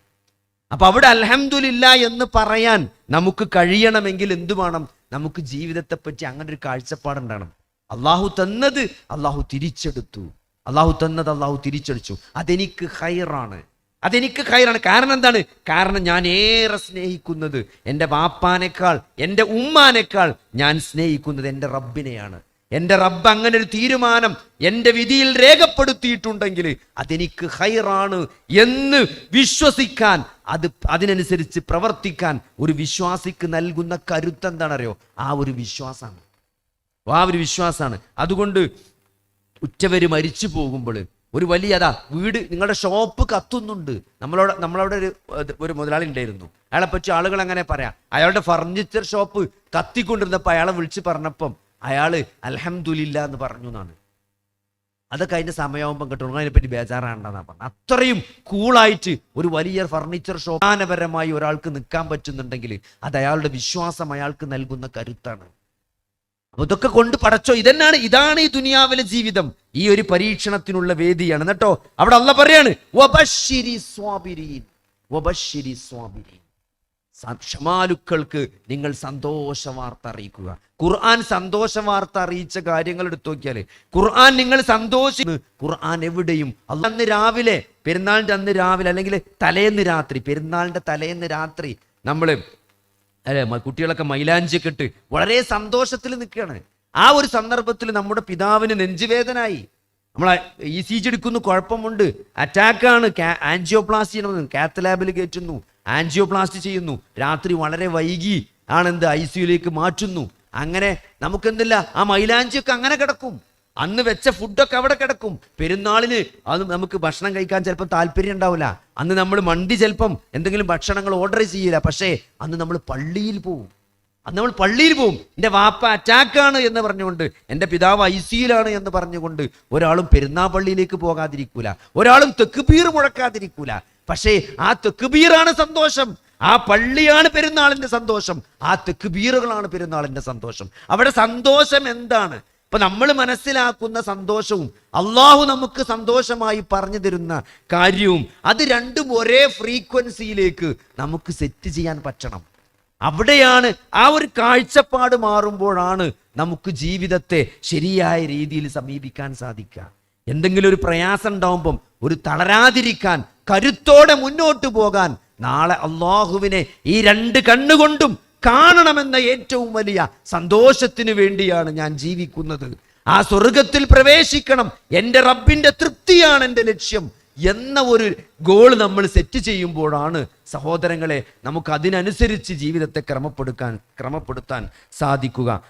അപ്പൊ അവിടെ അൽഹംദുലില്ലാ എന്ന് പറയാൻ നമുക്ക് കഴിയണമെങ്കിൽ എന്തു വേണം? നമുക്ക് ജീവിതത്തെ പറ്റി അങ്ങനെ ഒരു കാഴ്ചപ്പാടുണ്ടാകണം. അള്ളാഹു തന്നത് അള്ളാഹു തിരിച്ചെടുത്തു, അള്ളാഹു തിരിച്ചടിച്ചു. അതെനിക്ക് ഖൈറാണ്. കാരണം എന്താണ്? കാരണം ഞാൻ ഏറെ സ്നേഹിക്കുന്നത് എൻ്റെ വാപ്പാനേക്കാൾ, എൻ്റെ ഉമ്മാനേക്കാൾ ഞാൻ സ്നേഹിക്കുന്നത് എൻ്റെ റബ്ബിനെയാണ്. എൻ്റെ റബ്ബ് അങ്ങനെ ഒരു തീരുമാനം എൻ്റെ വിധിയിൽ രേഖപ്പെടുത്തിയിട്ടുണ്ടെങ്കിൽ അതെനിക്ക് ഖൈറാണ് എന്ന് വിശ്വസിക്കാൻ, അതിനനുസരിച്ച് പ്രവർത്തിക്കാൻ ഒരു വിശ്വാസിക്ക് നൽകുന്ന കരുത്ത് എന്താണറിയോ? ആ ഒരു വിശ്വാസമാണ്. അതുകൊണ്ട് ഉറ്റവര് മരിച്ചു പോകുമ്പോൾ ഒരു വലിയ വീട്, നിങ്ങളുടെ ഷോപ്പ് കത്തുന്നുണ്ട്. നമ്മളവിടെ ഒരു മുതലാളി ഉണ്ടായിരുന്നു. അയാളെ പറ്റി ആളുകൾ അങ്ങനെ പറയാം, അയാളുടെ ഫർണിച്ചർ ഷോപ്പ് കത്തിക്കൊണ്ടിരുന്നപ്പോൾ അയാളെ വിളിച്ച് പറഞ്ഞപ്പം അയാള് അൽഹംദുലില്ലാ എന്ന് പറഞ്ഞു എന്നാണ്. അതൊക്കെ അതിന്റെ സമയമാകുമ്പോൾ കിട്ടണം, അതിനെപ്പറ്റി ബേജാറാണ്ടെന്നാ പറഞ്ഞു. അത്രയും കൂളായിട്ട് ഒരു വലിയ ഫർണിച്ചർ ഷോപ്പ് ജ്ഞാനപരമായി ഒരാൾക്ക് നിൽക്കാൻ പറ്റുന്നുണ്ടെങ്കിൽ അത് അയാളുടെ വിശ്വാസം അയാൾക്ക് നൽകുന്ന കരുത്താണ്. അപ്പൊ ഇതൊക്കെ കൊണ്ട് പടച്ചോ, ഇതാണ് ഈ ദുനിയാവിലെ ജീവിതം. ഈ ഒരു പരീക്ഷണത്തിനുള്ള വേദിയാണ് കേട്ടോ. അവിടെ അള്ളാഹ് പറയാണ്, വബശ്ശിരി സ്വാബിരീൻ, വബശ്ശിരി സ്വാബിരീൻ. ക്ഷമാലുക്കൾക്ക് നിങ്ങൾ സന്തോഷ വാർത്ത അറിയിക്കുക. ഖുർആൻ സന്തോഷ വാർത്ത അറിയിച്ച കാര്യങ്ങൾ എടുത്തു നോക്കിയാൽ ഖുർആൻ നിങ്ങൾ ഖുർആൻ എവിടെയും അന്ന് രാവിലെ, പെരുന്നാളിൻ്റെ അന്ന് രാവിലെ അല്ലെങ്കിൽ തലേന്ന് രാത്രി, പെരുന്നാളിൻ്റെ തലേന്ന് രാത്രി നമ്മൾ കുട്ടികളൊക്കെ മൈലാഞ്ചിയൊക്കെ ഇട്ട് വളരെ സന്തോഷത്തിൽ നിൽക്കുകയാണ്. ആ ഒരു സന്ദർഭത്തിൽ നമ്മുടെ പിതാവിന് നെഞ്ചുവേദനായി. നമ്മളെ ECG എടുക്കുന്നു, കുഴപ്പമുണ്ട്, അറ്റാക്കാണ്, ആൻജിയോപ്ലാസ്റ്റി ചെയ്യണമെന്ന് കാത്ത് ലാബിൽ കയറ്റുന്നു, ആൻജിയോപ്ലാസ്റ്റി ചെയ്യുന്നു. രാത്രി വളരെ വൈകി ആണെന്ത് ICUലേക്ക് മാറ്റുന്നു. അങ്ങനെ നമുക്കെന്തില്ല, ആ മൈലാഞ്ചിയൊക്കെ അങ്ങനെ കിടക്കും. അന്ന് വെച്ച ഫുഡൊക്കെ അവിടെ കിടക്കും. പെരുന്നാളിന് അത് നമുക്ക് ഭക്ഷണം കഴിക്കാൻ ചിലപ്പോൾ താല്പര്യം ഉണ്ടാവില്ല. അന്ന് നമ്മൾ മന്തി ചിലപ്പം എന്തെങ്കിലും ഭക്ഷണങ്ങൾ ഓർഡർ ചെയ്യില്ല. പക്ഷേ അന്ന് നമ്മൾ പള്ളിയിൽ പോവും. എൻ്റെ വാപ്പ അറ്റാക്കാണ് എന്ന് പറഞ്ഞുകൊണ്ട്, എൻ്റെ പിതാവ് ICUലാണ് എന്ന് പറഞ്ഞുകൊണ്ട് ഒരാളും പെരുന്നാൾ പള്ളിയിലേക്ക് പോകാതിരിക്കൂല, ഒരാളും തെക്കുബീർ മുഴക്കാതിരിക്കൂല. പക്ഷേ ആ തെക്കുബീറാണ് സന്തോഷം, ആ പള്ളിയാണ് പെരുന്നാളിന്റെ സന്തോഷം, ആ തെക്കുബീറുകളാണ് പെരുന്നാളിന്റെ സന്തോഷം. അവിടെ സന്തോഷം എന്താണ്? ഇപ്പൊ നമ്മൾ മനസ്സിലാക്കുന്ന സന്തോഷവും അള്ളാഹു നമുക്ക് സന്തോഷമായി പറഞ്ഞു തരുന്ന കാര്യവും അത് രണ്ടും ഒരേ ഫ്രീക്വൻസിയിലേക്ക് നമുക്ക് സെറ്റ് ചെയ്യാൻ പറ്റണം. അവിടെയാണ് ആ ഒരു കാഴ്ചപ്പാട് മാറുമ്പോഴാണ് നമുക്ക് ജീവിതത്തെ ശരിയായ രീതിയിൽ സമീപിക്കാൻ സാധിക്കുക. എന്തെങ്കിലും ഒരു പ്രയാസം ഉണ്ടാവുമ്പം ഒരു തളരാതിരിക്കാൻ, കരുത്തോടെ മുന്നോട്ട് പോകാൻ, നാളെ അള്ളാഹുവിനെ ഈ രണ്ട് കണ്ണുകൊണ്ടും കാണണമെന്ന ഏറ്റവും വലിയ സന്തോഷത്തിന് വേണ്ടിയാണ് ഞാൻ ജീവിക്കുന്നത്. ആ സ്വർഗത്തിൽ പ്രവേശിക്കണം, എൻ്റെ റബ്ബിന്റെ തൃപ്തിയാണ് എൻ്റെ ലക്ഷ്യം എന്ന ഒരു ഗോൾ നമ്മൾ സെറ്റ് ചെയ്യുമ്പോഴാണ് സഹോദരങ്ങളെ നമുക്ക് അതിനനുസരിച്ച് ജീവിതത്തെ ക്രമപ്പെടുത്താൻ സാധിക്കുക.